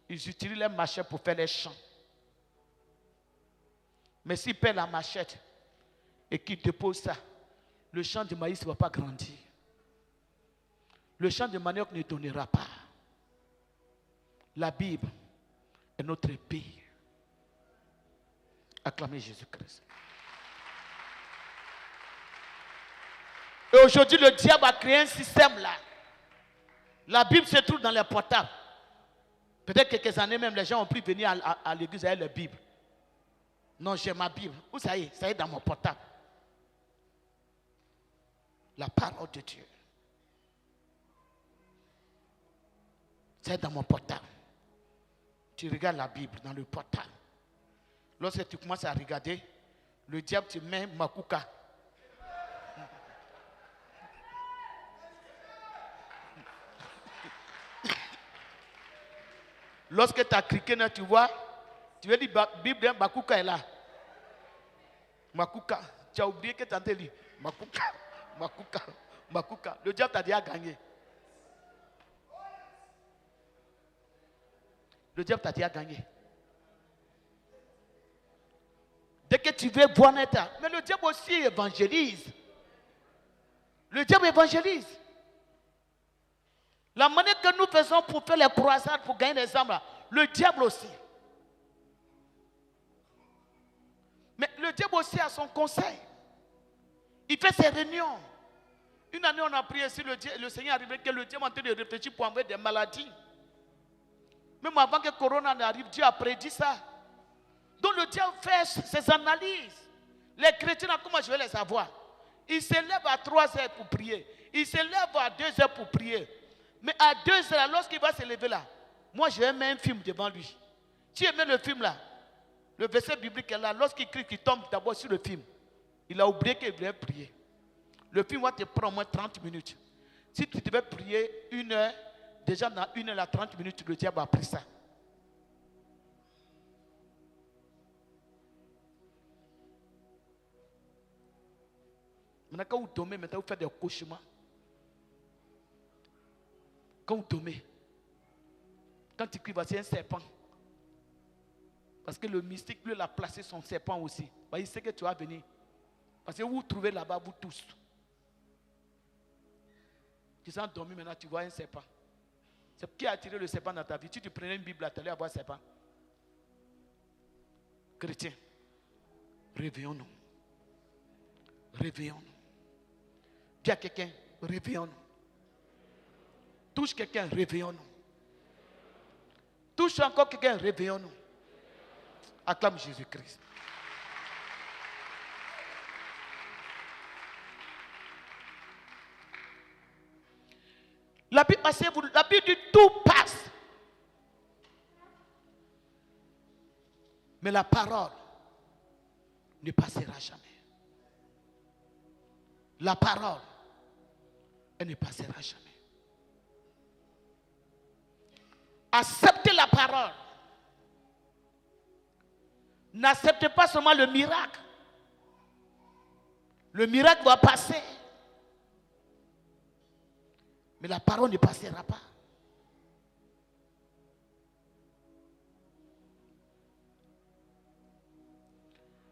ils utilisent les machettes pour faire les champs. Mais s'ils perdent la machette et qu'ils déposent ça, le champ de maïs ne va pas grandir. Le champ de manioc ne donnera pas. La Bible est notre pays. Acclamez Jésus-Christ. Et aujourd'hui, le diable a créé un système là. La Bible se trouve dans les portables. Peut-être quelques années même, les gens ont pu venir à l'église avec la Bible. Non, j'ai ma Bible. Où ça y est dans mon portable. La parole de Dieu. C'est dans mon portable. Tu regardes la Bible dans le portable. Lorsque tu commences à regarder, le diable te met Makuka. Lorsque tu as cliqué, tu vois, tu veux dire Bible, Makuka est là. Makuka. Tu as oublié que tu as dit Makuka, Makuka, Makuka. Le diable t'a déjà gagné. Le diable t'a déjà gagné. Dès que tu veux voir net, mais le diable aussi évangélise. Le diable évangélise. La manière que nous faisons pour faire les croisades, pour gagner les âmes, le diable aussi. Mais le diable aussi a son conseil. Il fait ses réunions. Une année, on a prié ici, le Seigneur arrivait que le diable est en train de réfléchir pour enlever des maladies. Même avant que Corona n'arrive, Dieu a prédit ça. Donc le diable fait ses analyses. Les chrétiens, comment je vais les avoir? Ils se lèvent à 3 heures pour prier. Ils se lèvent à 2 heures pour prier. Mais à 2 heures, lorsqu'il va se lever là, moi je vais mettre un film devant lui. Tu aimais le film là? Le verset biblique est là. Lorsqu'il crie, qu'il tombe d'abord sur le film. Il a oublié qu'il voulait prier. Le film va te prendre au moins 30 minutes. Si tu devais prier 1 heure, déjà dans 1 heure à 30 minutes, le diable a pris ça. Maintenant, quand vous dormez, maintenant vous faites des cauchemars. Quand vous dormez, quand tu cries, c'est un serpent. Parce que le mystique, lui, il a placé son serpent aussi. Il sait que tu vas venir. Parce que vous vous trouvez là-bas, vous tous. Tu sens dormir maintenant, tu vois un serpent. C'est qui a attiré le serpent dans ta vie? Si tu prenais une Bible, tu allais avoir un serpent. Chrétiens, réveillons-nous. Réveillons-nous. Dis à quelqu'un, réveillons-nous. Touche quelqu'un, réveillons-nous. Touche encore quelqu'un, réveillons-nous. Acclame Jésus-Christ. La Bible dit tout passe. Mais la parole ne passera jamais. La parole, elle ne passera jamais. Acceptez la parole. N'acceptez pas seulement le miracle. Le miracle va passer. Mais la parole ne passera pas.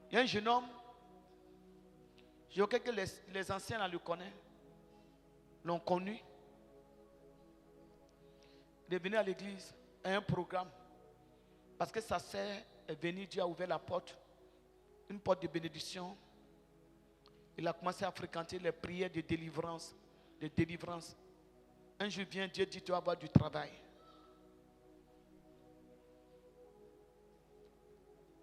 Il y a un jeune homme, je crois que les anciens là, le connaissent, l'ont connu. Il est venu à l'église, à un programme, parce que sa sœur est venue, Dieu a ouvert la porte, une porte de bénédiction. Il a commencé à fréquenter les prières de délivrance, Un jour vient, Dieu dit, tu vas avoir du travail.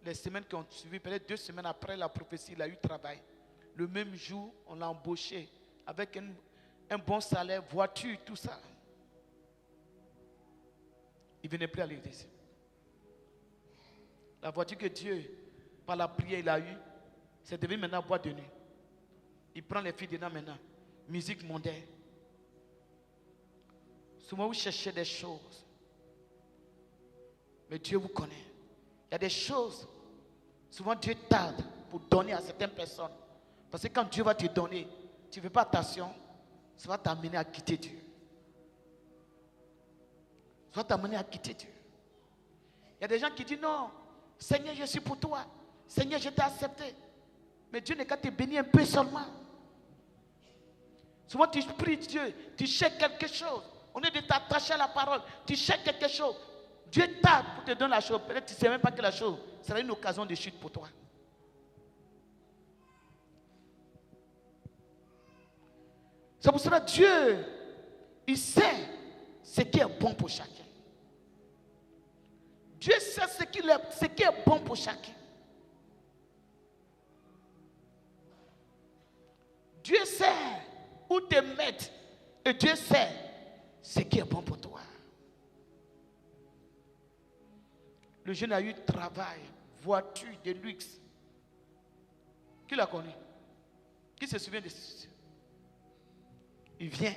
Les semaines qui ont suivi, peut-être 2 semaines après la prophétie, il a eu travail. Le même jour, on l'a embauché avec un bon salaire, voiture, tout ça. Il ne venait plus à l'église. La voiture que Dieu, par la prière, il a eue, c'est devenu maintenant boîte de nuit. Il prend les filles dedans maintenant. Musique mondaine. Souvent, vous cherchez des choses. Mais Dieu vous connaît. Il y a des choses. Souvent, Dieu tarde pour donner à certaines personnes. Parce que quand Dieu va te donner, tu ne fais pas attention, ça va t'amener à quitter Dieu. Ça va t'amener à quitter Dieu. Il y a des gens qui disent non, Seigneur, je suis pour toi. Seigneur, je t'ai accepté. Mais Dieu n'est qu'à te bénir un peu seulement. Souvent, tu pries Dieu, tu cherches quelque chose. Au lieu de t'attacher à la parole, tu cherches quelque chose. Dieu t'a pour te donner la chose. Peut-être que tu ne sais même pas que la chose sera une occasion de chute pour toi. C'est pour cela que Dieu, il sait ce qui est bon pour chacun. Dieu sait ce qui est bon pour chacun. Dieu sait où te mettre et Dieu sait ce qui est bon pour toi. Le jeune a eu travail, voiture de luxe. Qui l'a connu? Qui se souvient de ce? Il vient.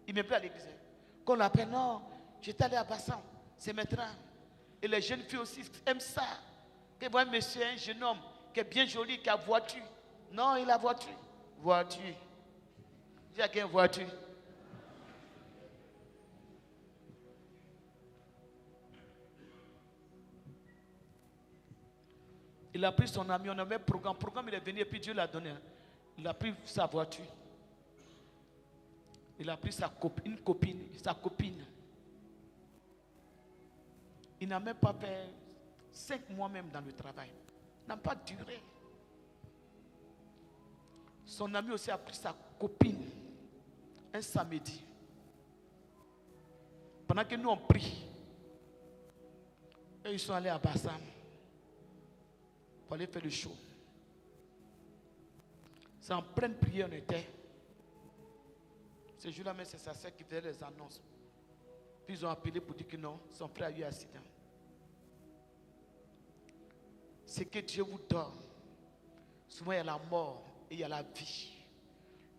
Il ne peut plus à l'église. Quand on l'appelle, non, j'étais allé à Bassan, c'est maintenant. Et les jeunes filles aussi aiment ça. Qu'ils voient un monsieur, un jeune homme qui est bien joli, qui a voiture. Non, il a voiture. Voiture. J'ai qu'une voiture. Il a pris son ami, on avait programme. Programme, il est venu et puis Dieu l'a donné. Il a pris sa voiture. Il a pris sa copine. Il n'a même pas fait 5 mois même dans le travail. Il n'a pas duré. Son ami aussi a pris sa copine un samedi. Pendant que nous on prie, et ils sont allés à Bassam pour aller faire le show. C'est en pleine prière on était. Ce jour-là, mais c'est sa sœur qui faisait les annonces. Puis ils ont appelé pour dire que non, son frère a eu un accident. C'est que Dieu vous donne. Souvent il y a la mort et il y a la vie.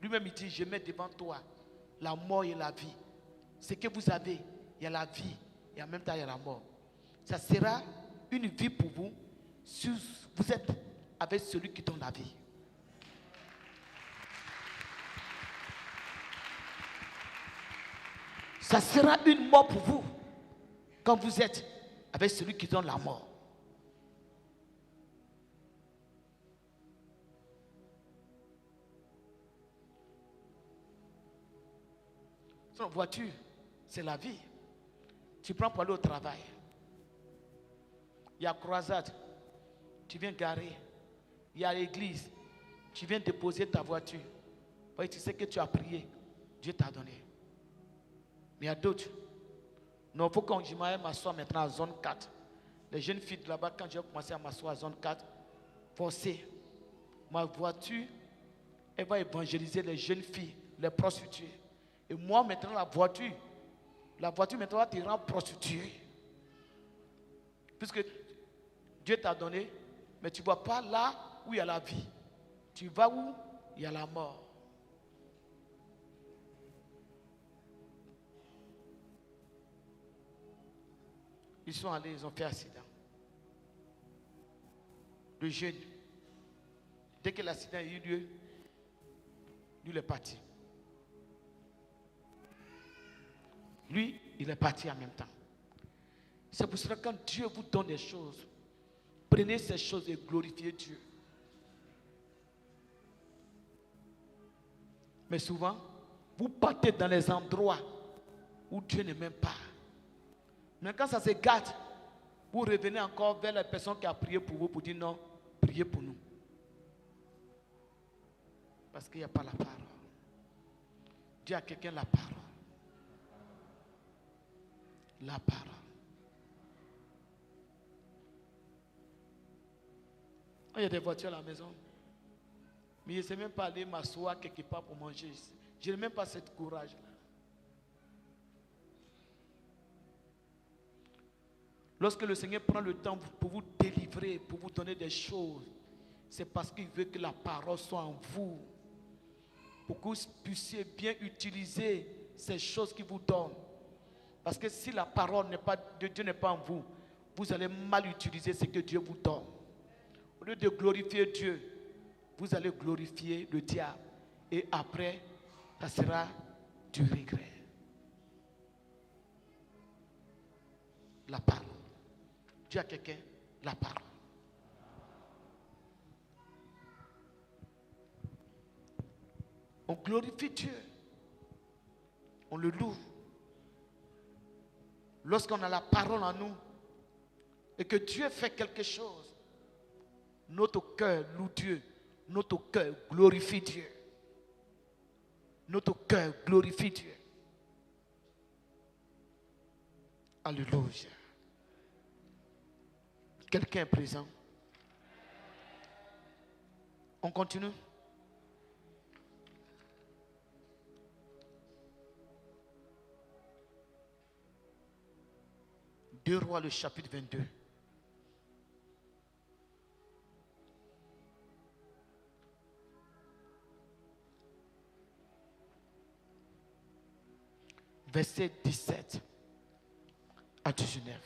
Lui-même il dit, je mets devant toi la mort et la vie. Ce que vous avez, il y a la vie et en même temps il y a la mort. Ça sera une vie pour vous si vous êtes avec celui qui donne la vie. Ça sera une mort pour vous quand vous êtes avec celui qui donne la mort. Son voiture, c'est la vie. Tu prends pour aller au travail. Il y a croisade. Tu viens garer. Il y a l'église. Tu viens déposer ta voiture. Parce que tu sais que tu as prié. Dieu t'a donné. Mais il y a d'autres. Non, il faut qu'on m'assoie maintenant à zone 4. Les jeunes filles de là-bas, quand j'ai commencé à m'asseoir à zone 4, forcé. Ma voiture, elle va évangéliser les jeunes filles, les prostituées. Et moi, maintenant, la voiture maintenant va te rendre prostituée. Puisque Dieu t'a donné, mais tu ne vas pas là où il y a la vie. Tu vas où il y a la mort. Ils sont allés, ils ont fait accident. Le jeune, dès que l'accident a eu lieu, lui il est parti. Lui, il est parti en même temps. C'est pour cela que quand Dieu vous donne des choses, prenez ces choses et glorifiez Dieu. Mais souvent, vous partez dans les endroits où Dieu ne m'aime pas. Mais quand ça se gâte, vous revenez encore vers la personne qui a prié pour vous pour dire non, priez pour nous. Parce qu'il n'y a pas la parole. Dis à quelqu'un la parole. La parole. Il y a des voitures à la maison. Mais je ne sais même pas aller m'asseoir quelque part pour manger. Je n'ai même pas ce courage-là. Lorsque le Seigneur prend le temps pour vous délivrer, pour vous donner des choses, c'est parce qu'il veut que la parole soit en vous. Pour que vous puissiez bien utiliser ces choses qu'il vous donne. Parce que si la parole de Dieu n'est pas en vous, vous allez mal utiliser ce que Dieu vous donne. Au lieu de glorifier Dieu, vous allez glorifier le diable. Et après, ça sera du regret. La parole. Dis à quelqu'un, la parole. On glorifie Dieu. On le loue. lorsqu'on a la parole en nous et que Dieu fait quelque chose, notre cœur loue Dieu, notre cœur glorifie Dieu. Notre cœur glorifie Dieu. Alléluia. Quelqu'un est présent? On continue? Deux Rois, le chapitre 22. Verset 17 à 19.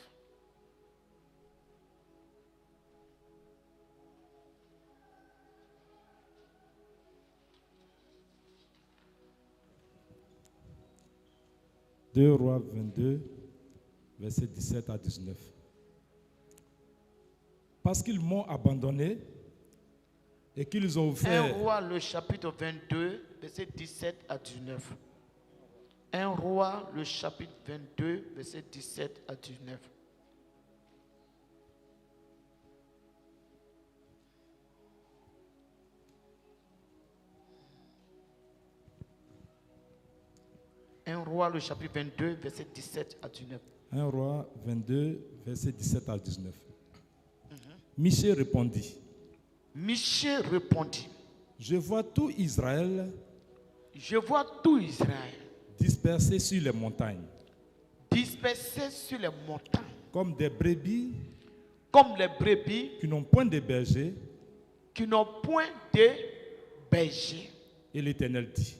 Deux Rois 22, verset 17 à 19. Parce qu'ils m'ont abandonné et qu'ils ont fait... 1 Roi, le chapitre 22, verset 17 à 19. 1 Roi, le chapitre 22, verset 17 à 19. Un Roi, le chapitre 22, verset 17 à 19. 1 Roi 22, verset 17 à 19. Michée répondit. Michée répondit. Je vois tout Israël Je vois tout Israël dispersé sur les montagnes, dispersé sur les montagnes, comme des brebis comme les brebis qui n'ont point de berger. qui n'ont point de berger. Et l'Éternel dit.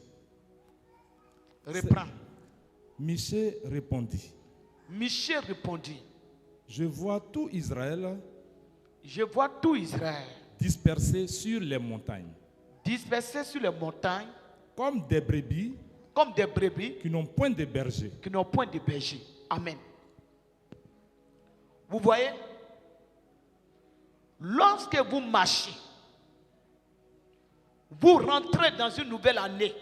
Reprends. Michée répondit. Michée répondit. Je vois tout Israël Je vois tout Israël dispersé sur les montagnes, dispersé sur les montagnes, comme des brebis comme des brebis qui n'ont point de berger. qui n'ont point de berger. Amen. Vous voyez, lorsque vous marchez, vous rentrez dans une nouvelle année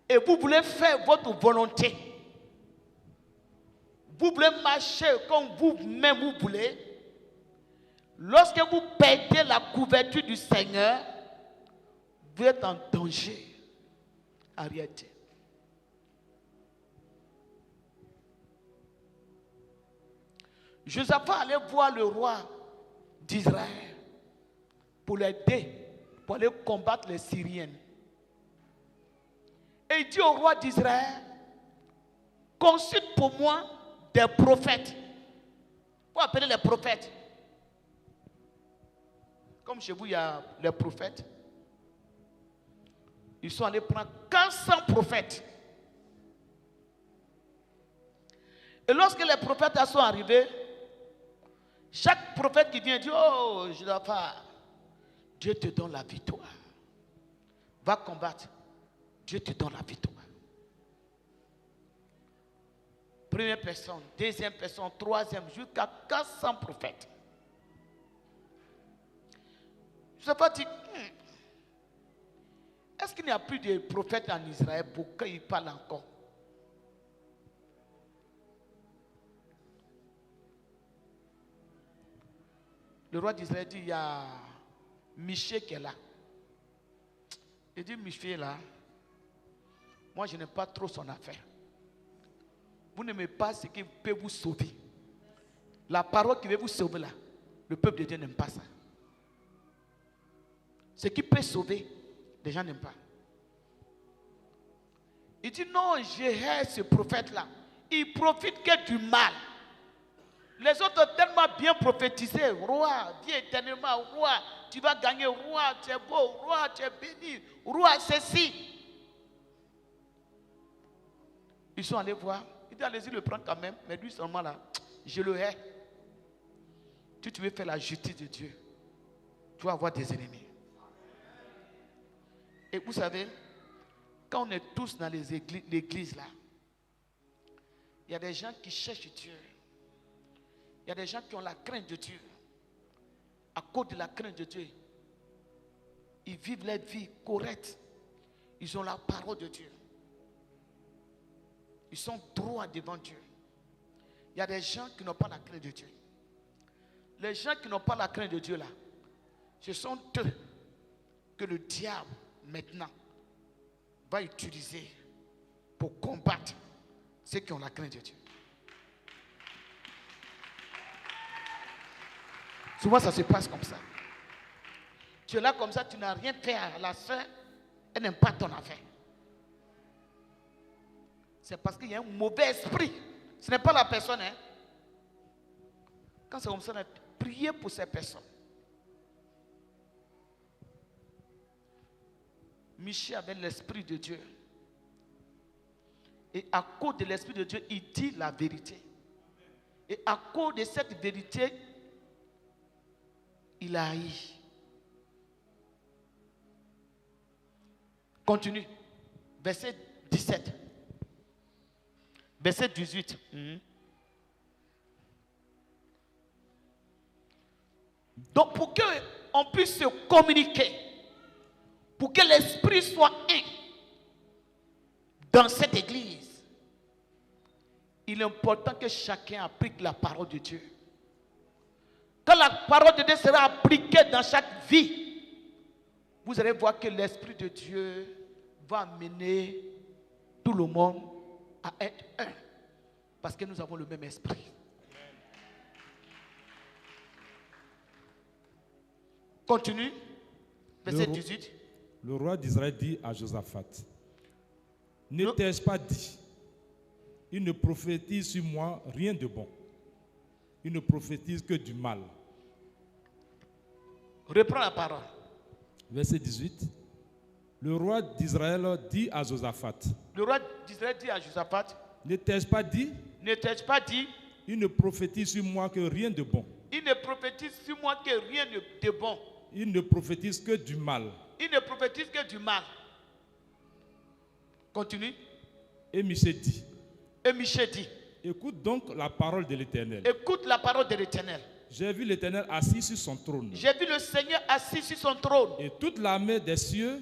et vous voulez faire votre volonté, vous voulez marcher comme vous-même vous voulez, lorsque vous perdez la couverture du Seigneur, vous êtes en danger. Arrêtez. Josaphat allait voir le roi d'Israël pour l'aider, pour aller combattre les Syriens. Et il dit au roi d'Israël, consulte pour moi des prophètes. Vous appelez les prophètes. Comme chez vous, il y a les prophètes. Ils sont allés prendre 400 prophètes. Et lorsque les prophètes sont arrivés, chaque prophète qui vient dit, oh, je dois pas. Dieu te donne la victoire. Va combattre. Dieu te donne la victoire. Première personne, deuxième personne, troisième, jusqu'à 400 prophètes. Je ne sais pas dire, est-ce qu'il n'y a plus de prophètes en Israël pour qu'ils parlent encore? Le roi d'Israël dit, il y a Michée qui est là. Il dit, Michée est là. Moi, je n'aime pas trop son affaire. Vous n'aimez pas ce qui peut vous sauver. La parole qui veut vous sauver là, le peuple de Dieu n'aime pas ça. Ce qui peut sauver, les gens n'aiment pas. Il dit non, je hais ce prophète-là. Il profite que du mal. Les autres ont tellement bien prophétisé. Roi, viens éternellement. Roi, tu vas gagner. Roi, tu es beau. Roi, tu es béni. Roi, ceci. Ils sont allés voir. Il dit allez-y le prendre quand même. Mais lui seulement là, je le hais. Si tu veux faire la justice de Dieu, tu vas avoir des ennemis. Et vous savez, quand on est tous dans l'église là, il y a des gens qui cherchent Dieu. Il y a des gens qui ont la crainte de Dieu. À cause de la crainte de Dieu, ils vivent leur vie correcte. Ils ont la parole de Dieu. Ils sont droits devant Dieu. Il y a des gens qui n'ont pas la crainte de Dieu. Les gens qui n'ont pas la crainte de Dieu là, ce sont eux que le diable maintenant va utiliser pour combattre ceux qui ont la crainte de Dieu. Souvent ça se passe comme ça. Tu es là comme ça, tu n'as rien fait à la soeur, elle n'aime pas ton affaire. C'est parce qu'il y a un mauvais esprit. Ce n'est pas la personne. Hein? Quand c'est comme ça, priez pour ces personnes. Michel avait l'esprit de Dieu. Et à cause de l'esprit de Dieu, il dit la vérité. Et à cause de cette vérité, il a haï. Continue. Verset 17. Verset 18. Donc pour qu'on puisse se communiquer, pour que l'esprit soit un dans cette église, il est important que chacun applique la parole de Dieu. Quand la parole de Dieu sera appliquée dans chaque vie, vous allez voir que l'esprit de Dieu va amener tout le monde à être un. Parce que nous avons le même esprit. Continue. Verset 18. Le roi d'Israël dit à Josaphat, ne t'ai-je pas dit, il ne prophétise sur moi rien de bon. Il ne prophétise que du mal. Reprends la parole. Verset 18. Le roi d'Israël dit à Josaphat. Le roi d'Israël dit à Josaphat. Ne t'ai-je pas dit? Ne t'ai-je pas dit? Il ne prophétise sur moi que rien de bon. Il ne prophétise sur moi que rien de bon. Il ne prophétise que du mal. Il ne prophétise que du mal. Continue. Et Michel dit. Et Michel dit. Écoute donc la parole de l'Éternel. Écoute la parole de l'Éternel. J'ai vu l'Éternel assis sur son trône. J'ai vu le Seigneur assis sur son trône. Et toute l'armée des cieux.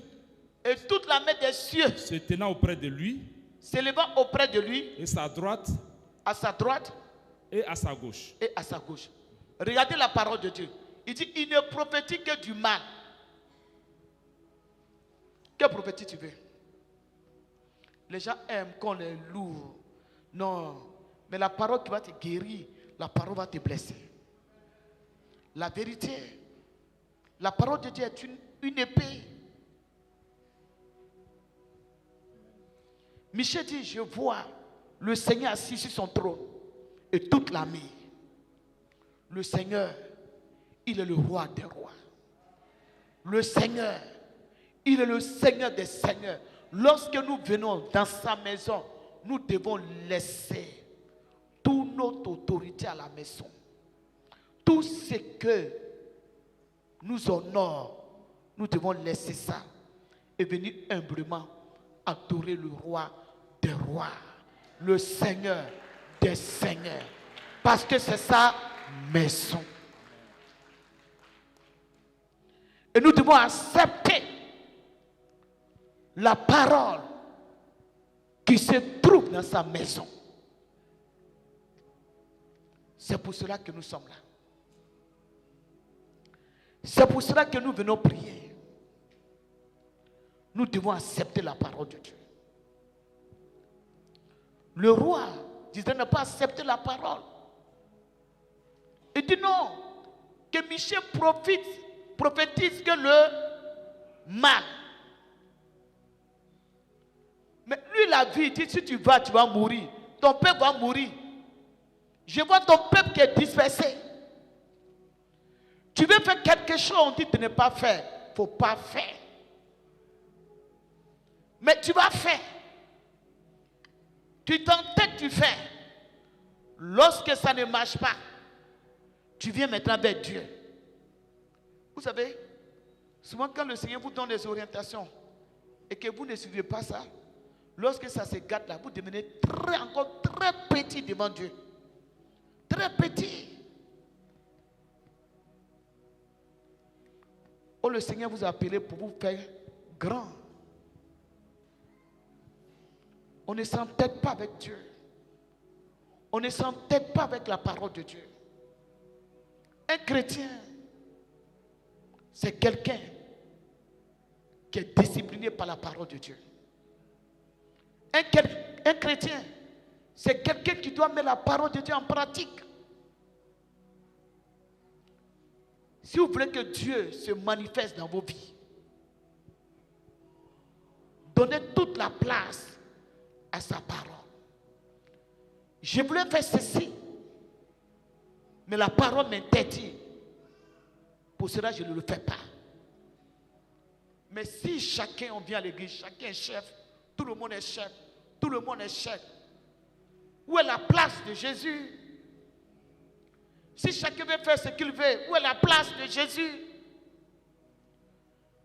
Et toute l'armée des cieux. Se tenant auprès de lui. S'élevant auprès de lui. Et sa droite. À sa droite. Et à sa gauche. Et à sa gauche. Regardez la parole de Dieu. Il dit, il ne prophétise que du mal. Quelle prophétie tu veux? Les gens aiment qu'on les loue. Non. Mais la parole qui va te guérir, la parole va te blesser. La vérité, la parole de Dieu est une épée. Michel dit, je vois le Seigneur assis sur son trône et toute l'armée. Le Seigneur, il est le roi des rois. Le Seigneur, il est le Seigneur des seigneurs. Lorsque nous venons dans sa maison, nous devons laisser toute notre autorité à la maison. Tout ce que nous honore, nous devons laisser ça et venir humblement adorer le roi des rois, le Seigneur des seigneurs, parce que c'est sa maison. Et nous devons accepter la parole qui se trouve dans sa maison. C'est pour cela que nous sommes là. C'est pour cela que nous venons prier. Nous devons accepter la parole de Dieu. Le roi disait ne pas accepter la parole. Il dit non, que Michel prophétise que le mal. Mais lui, il a vu, il dit, si tu vas mourir. Ton peuple va mourir. Je vois ton peuple qui est dispersé. Tu veux faire quelque chose, on dit de ne pas faire. Il ne faut pas faire. Mais tu vas faire. Tu t'entêtes, tu fais. Lorsque ça ne marche pas, tu viens maintenant vers Dieu. Vous savez, souvent quand le Seigneur vous donne des orientations et que vous ne suivez pas ça, lorsque ça se gâte là, vous devenez encore très petit devant Dieu. Très petit. Oh, le Seigneur vous a appelé pour vous faire grand. On ne s'entête pas avec Dieu. On ne s'entête pas avec la parole de Dieu. Un chrétien, c'est quelqu'un qui est discipliné par la parole de Dieu. Un chrétien, c'est quelqu'un qui doit mettre la parole de Dieu en pratique. Si vous voulez que Dieu se manifeste dans vos vies, donnez toute la place à sa parole. Je voulais faire ceci, mais la parole m'interdit. Pour cela, je ne le fais pas. Mais si chacun, on vient à l'église, chacun est chef, tout le monde est chef, tout le monde est chef. Où est la place de Jésus? Si chacun veut faire ce qu'il veut, où est la place de Jésus?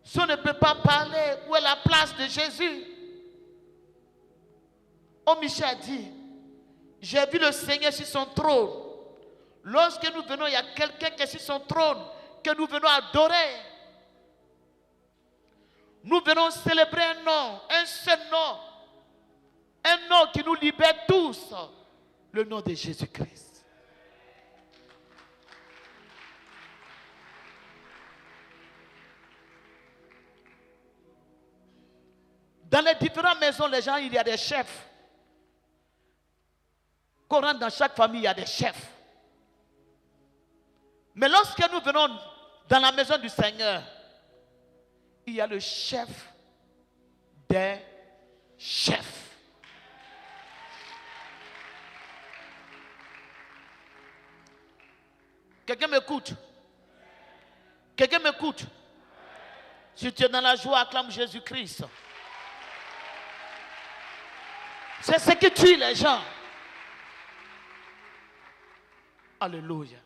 Si on ne peut pas parler, où est la place de Jésus? Oh, Michel a dit, j'ai vu le Seigneur sur son trône. Lorsque nous venons, il y a quelqu'un qui est sur son trône, que nous venons adorer. Nous venons célébrer un nom, un seul nom. Un nom qui nous libère tous. Le nom de Jésus-Christ. Dans les différentes maisons, les gens, il y a des chefs. Quand on rentre dans chaque famille, il y a des chefs. Mais lorsque nous venons dans la maison du Seigneur, il y a le chef des chefs. Quelqu'un m'écoute? Quelqu'un m'écoute? Si tu es dans la joie, acclame Jésus-Christ. C'est ce qui tue les gens. Alléluia.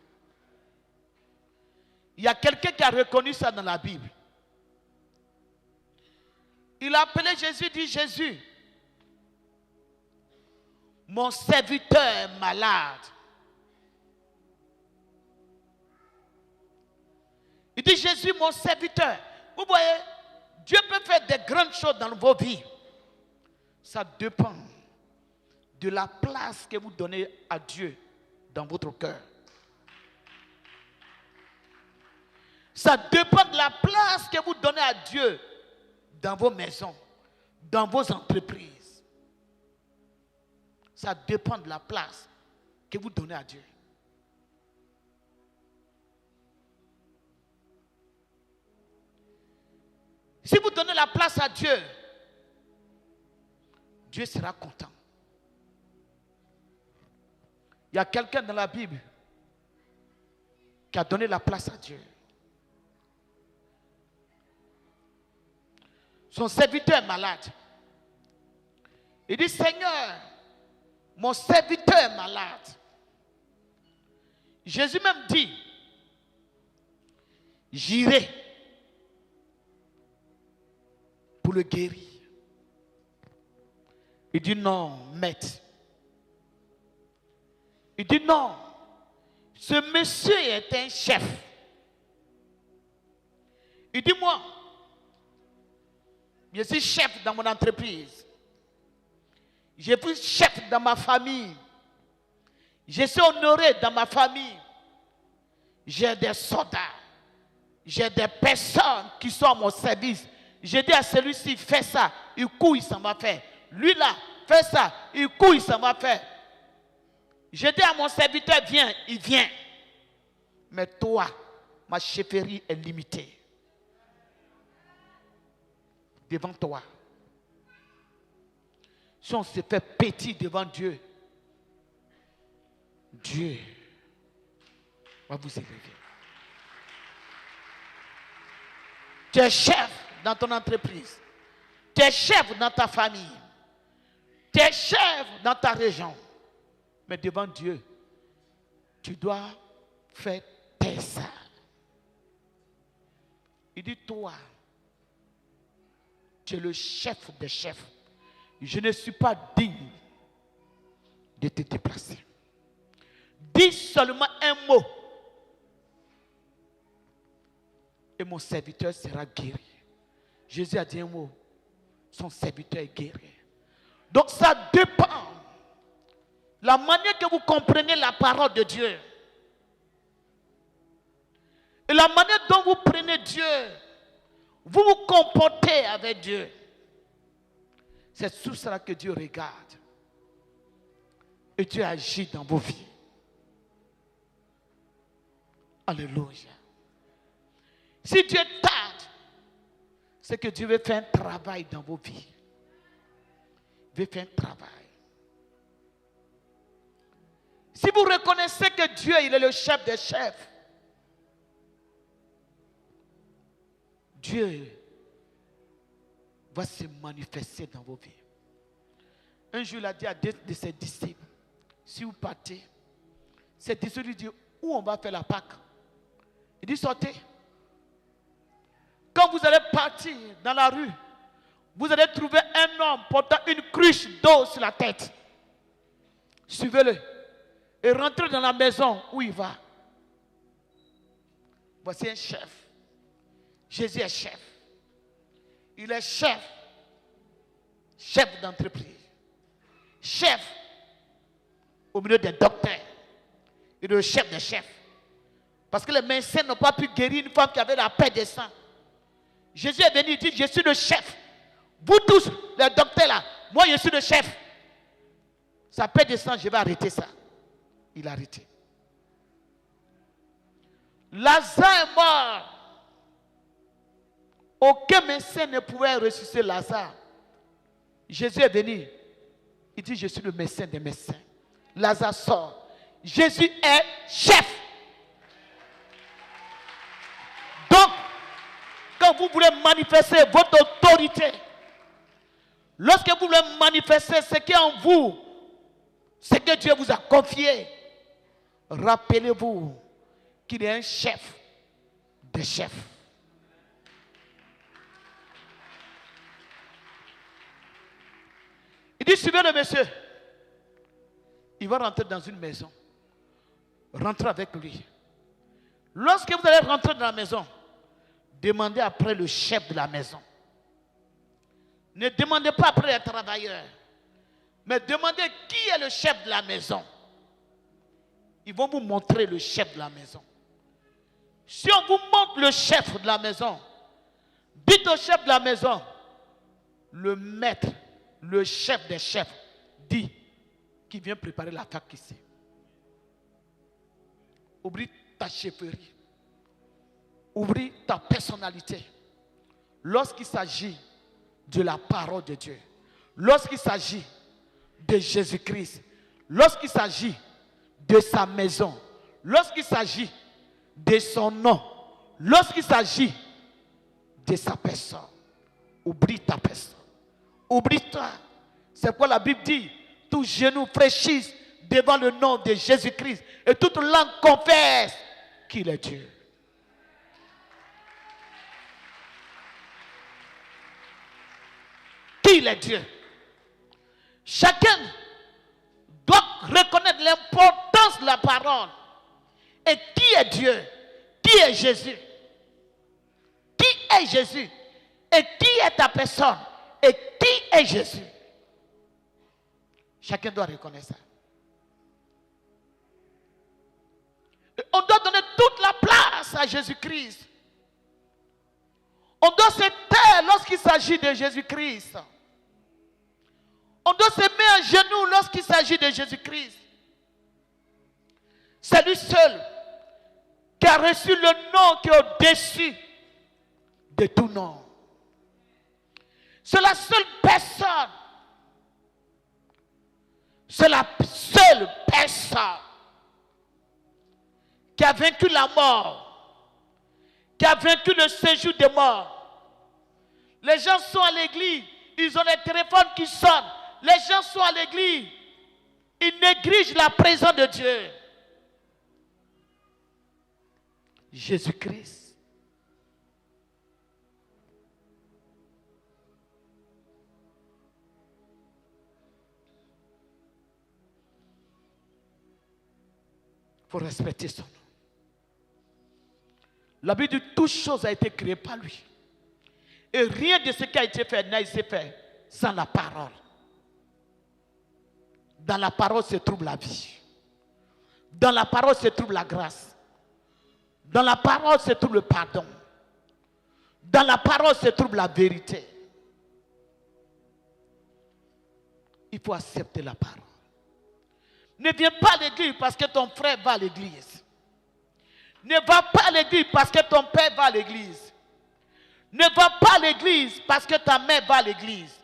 Il y a quelqu'un qui a reconnu ça dans la Bible. Il a appelé Jésus, dit Jésus, mon serviteur est malade. Il dit Jésus, mon serviteur. Vous voyez, Dieu peut faire des grandes choses dans vos vies. Ça dépend de la place que vous donnez à Dieu dans votre cœur. Ça dépend de la place que vous donnez à Dieu dans vos maisons, dans vos entreprises. Ça dépend de la place que vous donnez à Dieu. Si vous donnez la place à Dieu, Dieu sera content. Il y a quelqu'un dans la Bible qui a donné la place à Dieu. Son serviteur est malade. Il dit, Seigneur, mon serviteur est malade. Jésus même dit, j'irai pour le guérir. Il dit, non, maître. Il dit, non, ce monsieur est un chef. Il dit, moi, je suis chef dans mon entreprise. Je suis chef dans ma famille. Je suis honoré dans ma famille. J'ai des soldats. J'ai des personnes qui sont à mon service. J'ai dit à celui-ci, fais ça. Il court, il s'en va faire. Lui là, fais ça. Il court, il s'en va faire. J'ai dit à mon serviteur, viens, il vient. Mais toi, ma chefferie est limitée. Devant toi. Si on se fait petit devant Dieu, Dieu va vous élever. Tu es chef dans ton entreprise. Tu es chef dans ta famille. Tu es chef dans ta région. Mais devant Dieu, tu dois faire tes ça. Il dit, toi, tu es le chef des chefs. Je ne suis pas digne de te déplacer. Dis seulement un mot. Et mon serviteur sera guéri. Jésus a dit un mot. Son serviteur est guéri. Donc ça dépend la manière que vous comprenez la parole de Dieu, et la manière dont vous prenez Dieu, vous vous comportez avec Dieu, c'est tout cela que Dieu regarde. Et Dieu agit dans vos vies. Alléluia. Si Dieu tarde, c'est que Dieu veut faire un travail dans vos vies. Il veut faire un travail. Si vous reconnaissez que Dieu, il est le chef des chefs, Dieu va se manifester dans vos vies. Un jour, il a dit à deux de ses disciples, si vous partez, ses disciples lui disent, où on va faire la Pâque? Il dit, sortez. Quand vous allez partir dans la rue, vous allez trouver un homme portant une cruche d'eau sur la tête. Suivez-le et rentrez dans la maison où il va. Voici un chef. Jésus est chef. Il est chef. Chef d'entreprise. Chef au milieu des docteurs. Il est le chef des chefs. Parce que les médecins n'ont pas pu guérir une femme qui avait la paix des sangs. Jésus est venu, il dit, je suis le chef. Vous tous, les docteurs là, moi je suis le chef. Sa paix des sangs, je vais arrêter ça. Il a arrêté. Lazare est mort. Aucun médecin ne pouvait ressusciter Lazare. Jésus est venu. Il dit, je suis le médecin des médecins. Lazare sort. Jésus est chef. Donc, quand vous voulez manifester votre autorité, lorsque vous voulez manifester ce qui est en vous, ce que Dieu vous a confié, rappelez-vous qu'il est un chef des chefs. Il dit, suivez le monsieur. Il va rentrer dans une maison. Rentrez avec lui. Lorsque vous allez rentrer dans la maison, demandez après le chef de la maison. Ne demandez pas après les travailleurs, mais demandez qui est le chef de la maison. Ils vont vous montrer le chef de la maison. Si on vous montre le chef de la maison, dites au chef de la maison, le maître, le chef des chefs, dit qu'il vient préparer la Pâque ici. Oublie ta chefferie. Oublie ta personnalité. Lorsqu'il s'agit de la parole de Dieu, lorsqu'il s'agit de Jésus-Christ, lorsqu'il s'agit de sa maison, lorsqu'il s'agit de son nom, lorsqu'il s'agit de sa personne, oublie ta personne. Oublie-toi. C'est quoi la Bible dit? Tous genoux fléchissent devant le nom de Jésus-Christ et toute langue confesse qu'il est Dieu. Qu'il est Dieu. Chacun doit reconnaître l'importance de la parole. Et qui est Dieu? Qui est Jésus? Qui est Jésus? Et qui est ta personne? Et qui est Jésus? Chacun doit reconnaître ça. Et on doit donner toute la place à Jésus-Christ. On doit se taire lorsqu'il s'agit de Jésus-Christ. On doit se mettre à genoux lorsqu'il s'agit de Jésus-Christ. C'est lui seul qui a reçu le nom qui est au-dessus de tout nom. C'est la seule personne. C'est la seule personne qui a vaincu la mort, qui a vaincu le séjour des morts. Les gens sont à l'église, ils ont les téléphones qui sonnent. Les gens sont à l'église, ils négligent la présence de Dieu. Jésus-Christ. Il faut respecter son nom. La Bible dit toute chose a été créée par lui. Et rien de ce qui a été fait n'a été fait sans la parole Dans la parole se trouve la vie. Dans la parole se trouve la grâce. Dans la parole se trouve le pardon. Dans la parole se trouve la vérité. Il faut accepter la parole. Ne viens pas à l'église parce que ton frère va à l'église. Ne va pas à l'église parce que ton père va à l'église. Ne va pas à l'église parce que ta mère va à l'église.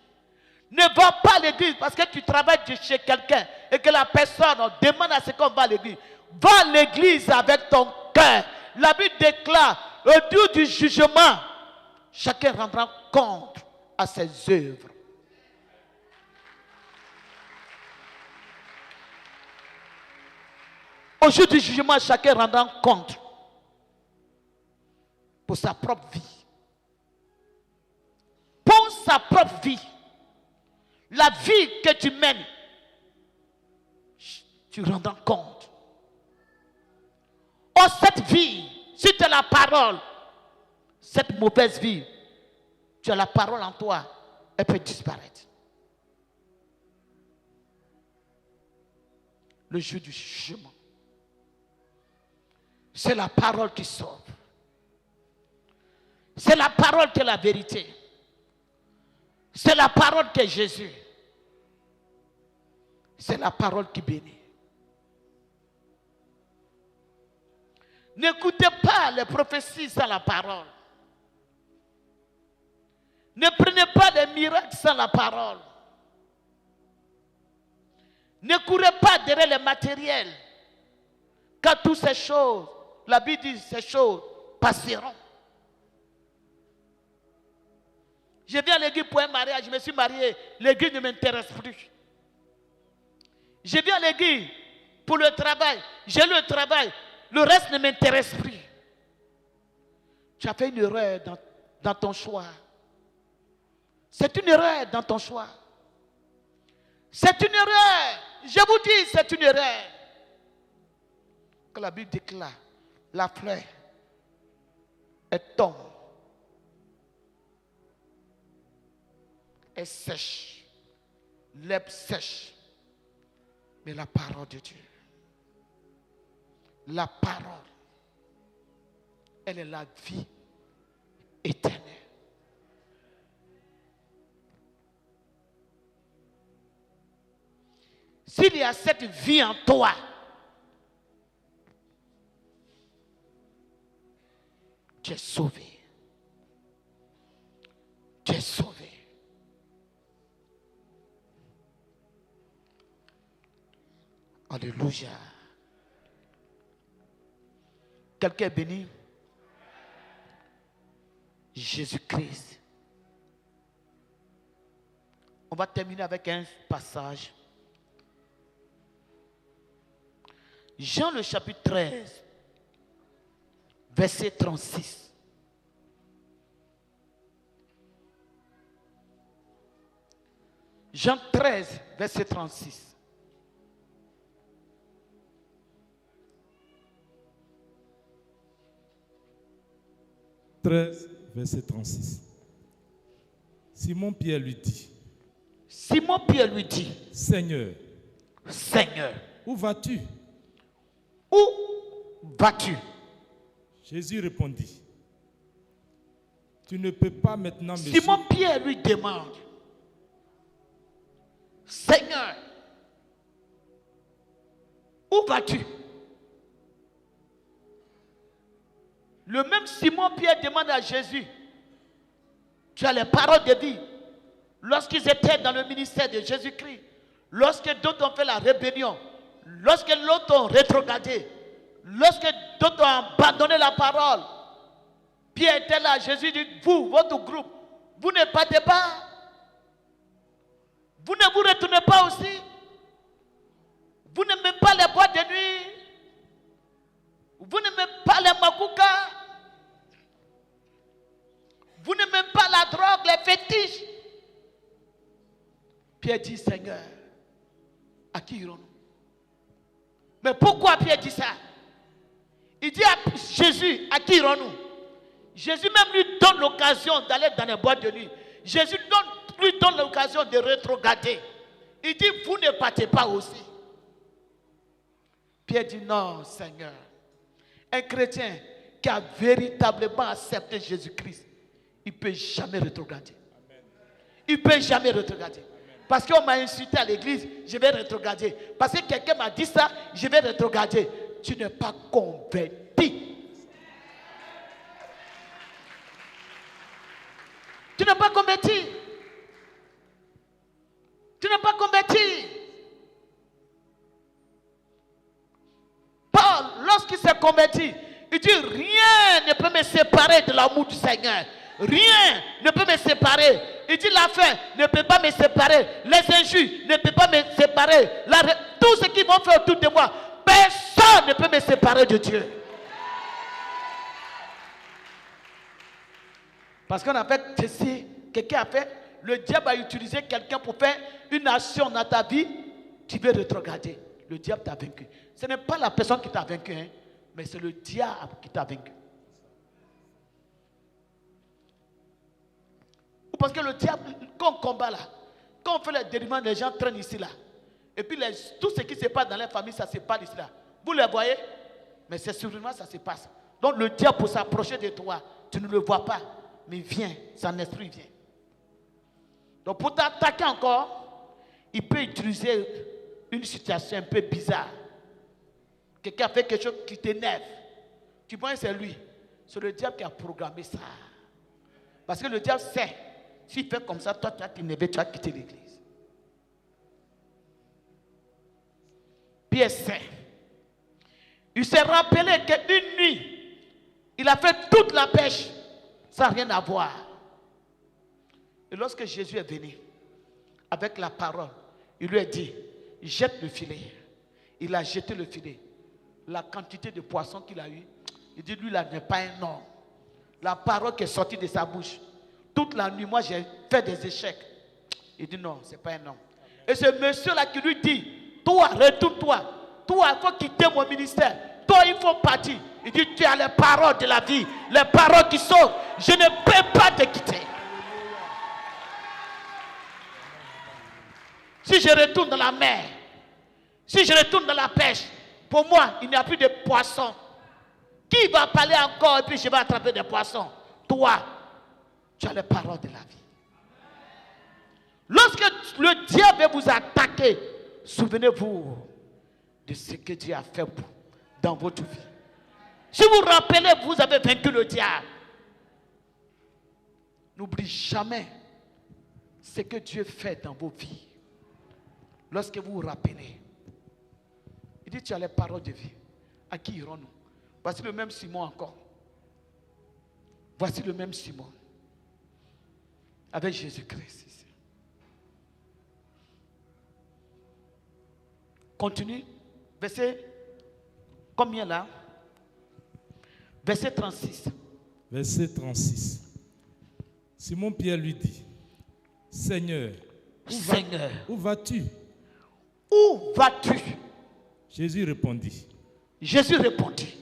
Ne va pas à l'église parce que tu travailles chez quelqu'un et que la personne demande à ce qu'on va à l'église. Va à l'église avec ton cœur. La Bible déclare, au jour du jugement, chacun rendra compte à ses œuvres. Au jour du jugement, chacun rendra compte pour sa propre vie. Pour sa propre vie. La vie que tu mènes, tu rendras compte. Oh, cette vie, si tu as la parole, cette mauvaise vie, tu as la parole en toi, elle peut disparaître. Le jour du jugement, c'est la parole qui sauve. C'est la parole qui est la vérité. C'est la parole qui est Jésus. C'est la parole qui bénit. N'écoutez pas les prophéties sans la parole. Ne prenez pas des miracles sans la parole. Ne courez pas derrière les matériels. Car toutes ces choses, la Bible dit, ces choses passeront. Je viens à l'église pour un mariage, je me suis marié, l'église ne m'intéresse plus. Je viens à l'église pour le travail, j'ai le travail, le reste ne m'intéresse plus. Tu as fait une erreur dans ton choix. C'est une erreur dans ton choix. C'est une erreur. Je vous dis, c'est une erreur. Quand la Bible déclare, la fleur est tombe. Elle sèche, l'herbe sèche, mais la parole de Dieu, la parole, elle est la vie éternelle. S'il y a cette vie en toi, tu es sauvé. Tu es sauvé. Alléluia. Quelqu'un est béni? Jésus-Christ. On va terminer avec un passage. Jean le chapitre 13, verset 36. Jean 13, verset 36. 13, verset 36. Simon-Pierre lui dit. Simon-Pierre lui dit. Seigneur. Seigneur. Où vas-tu? Où vas-tu? Jésus répondit. Tu ne peux pas maintenant me suivre. Simon-Pierre lui demande. Seigneur. Où vas-tu? Le même Simon-Pierre demande à Jésus. Tu as les paroles de vie. Lorsqu'ils étaient dans le ministère de Jésus-Christ, lorsque d'autres ont fait la rébellion, lorsque l'autre ont rétrogradé, lorsque d'autres ont abandonné la parole, Pierre était là. Jésus dit, vous, votre groupe, vous ne partez pas? Vous ne vous retournez pas aussi? Vous n'aimez pas les boîtes de nuit? Vous n'aimez pas les makoukas? Vous n'aimez pas la drogue, les fétiches? Pierre dit, Seigneur, à qui irons-nous? Mais pourquoi Pierre dit ça? Il dit à Jésus, à qui irons-nous? Jésus même lui donne l'occasion d'aller dans les boîtes de nuit. Jésus lui donne l'occasion de rétrograder. Il dit, vous ne partez pas aussi. Pierre dit, non, Seigneur. Un chrétien qui a véritablement accepté Jésus-Christ, il ne peut jamais rétrograder. Il ne peut jamais rétrograder. Parce qu'on m'a insulté à l'église, je vais rétrograder. Parce que quelqu'un m'a dit ça, je vais rétrograder. Tu n'es pas converti. Tu n'es pas converti. Tu n'es pas converti. Paul, lorsqu'il s'est converti, il dit, rien ne peut me séparer de l'amour du Seigneur. Rien ne peut me séparer. Il dit, la faim ne peut pas me séparer. Les injures ne peuvent pas me séparer. Tout ce qu'ils vont faire autour de moi, personne ne peut me séparer de Dieu. Parce qu'on a fait ceci, quelqu'un a fait, le diable a utilisé quelqu'un pour faire une action dans ta vie, tu veux rétrograder. Le diable t'a vaincu. Ce n'est pas la personne qui t'a vaincu, hein, mais c'est le diable qui t'a vaincu. Parce que le diable, quand on combat là, quand on fait les délivrements, les gens traînent ici là. Et puis tout ce qui se passe dans les familles, ça se passe ici là. Vous le voyez? Mais c'est sûrement ça se passe. Donc le diable, pour s'approcher de toi, tu ne le vois pas. Mais vient, son esprit vient. Donc pour t'attaquer encore, il peut utiliser une situation un peu bizarre. Quelqu'un fait quelque chose qui t'énerve. Tu penses que c'est lui. C'est le diable qui a programmé ça. Parce que le diable sait. S'il fait comme ça, toi tu vas t'énerver, tu vas quitter l'église. Pierre sait. Il s'est rappelé qu'une nuit, il a fait toute la pêche sans rien avoir. Et lorsque Jésus est venu, avec la parole, il lui a dit, jette le filet. Il a jeté le filet. La quantité de poissons qu'il a eu, il dit, lui là n'est pas un homme. La parole qui est sortie de sa bouche. Toute la nuit, moi j'ai fait des échecs. Il dit non, ce n'est pas un homme. Et ce monsieur-là qui lui dit, toi, retourne-toi. Toi, il faut quitter mon ministère. Toi, il faut partir. Il dit, tu as les paroles de la vie. Les paroles qui sauvent. Je ne peux pas te quitter. Si je retourne dans la mer, si je retourne dans la pêche, pour moi, il n'y a plus de poissons. Qui va parler encore et puis je vais attraper des poissons? Toi, tu as les paroles de la vie. Lorsque le diable vous attaque, souvenez-vous de ce que Dieu a fait dans votre vie. Si vous vous rappelez, vous avez vaincu le diable. N'oubliez jamais ce que Dieu fait dans vos vies. Lorsque vous vous rappelez, il dit, tu as les paroles de vie. À qui irons-nous? Voici le même Simon encore. Voici le même Simon. Avec Jésus-Christ ici. Continue. Verset combien là? Verset 36. Verset 36. Simon Pierre lui dit, Seigneur, où vas-tu? Où vas-tu? Jésus répondit. Jésus répondit.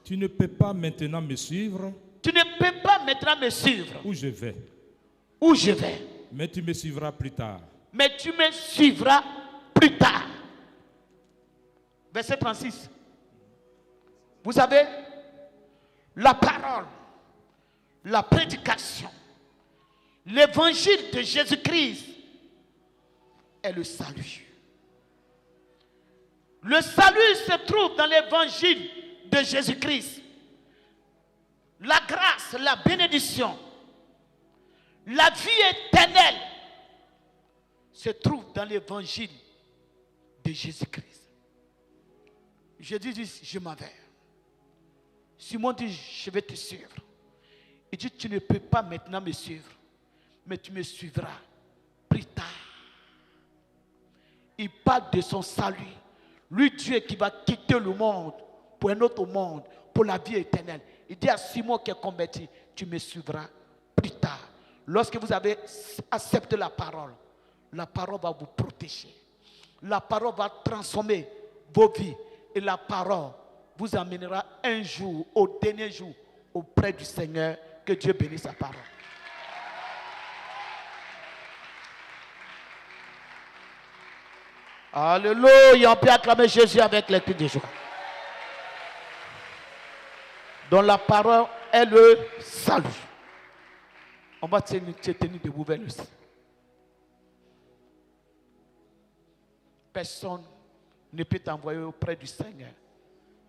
Tu ne peux pas maintenant me suivre. Tu ne peux pas maintenant me suivre. Où je vais. Où je vais. Mais tu me suivras plus tard. Mais tu me suivras plus tard. Verset 36. Vous savez, la parole, la prédication, l'évangile de Jésus-Christ est le salut. Le salut se trouve dans l'évangile de Jésus-Christ. La grâce, la bénédiction, la vie éternelle se trouve dans l'évangile de Jésus-Christ. Jésus dit, je m'en vais. Simon dit, je vais te suivre. Il dit, tu ne peux pas maintenant me suivre, mais tu me suivras plus tard. Il parle de son salut. Lui, Dieu qui va quitter le monde pour un autre monde, pour la vie éternelle. Il dit à Simon qui est converti, tu me suivras plus tard. Lorsque vous avez accepté la parole va vous protéger. La parole va transformer vos vies. Et la parole vous amènera un jour, au dernier jour, auprès du Seigneur. Que Dieu bénisse sa parole. Alléluia. On peut acclamer Jésus avec les cris de joie. Dont la parole est le salut. On va te tenir debout vers le ciel. Personne ne peut t'envoyer auprès du Seigneur.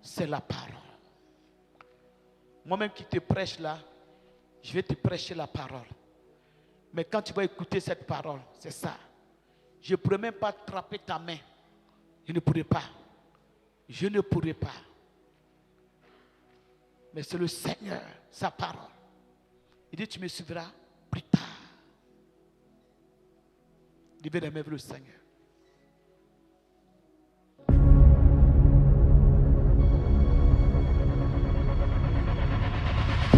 C'est la parole. Moi-même qui te prêche là, je vais te prêcher la parole. Mais quand tu vas écouter cette parole, c'est ça. Je ne pourrais même pas attraper ta main. Je ne pourrais pas. Je ne pourrais pas. Mais c'est le Seigneur, sa parole. Il dit, tu me suivras plus tard. Levez les mains vers le Seigneur.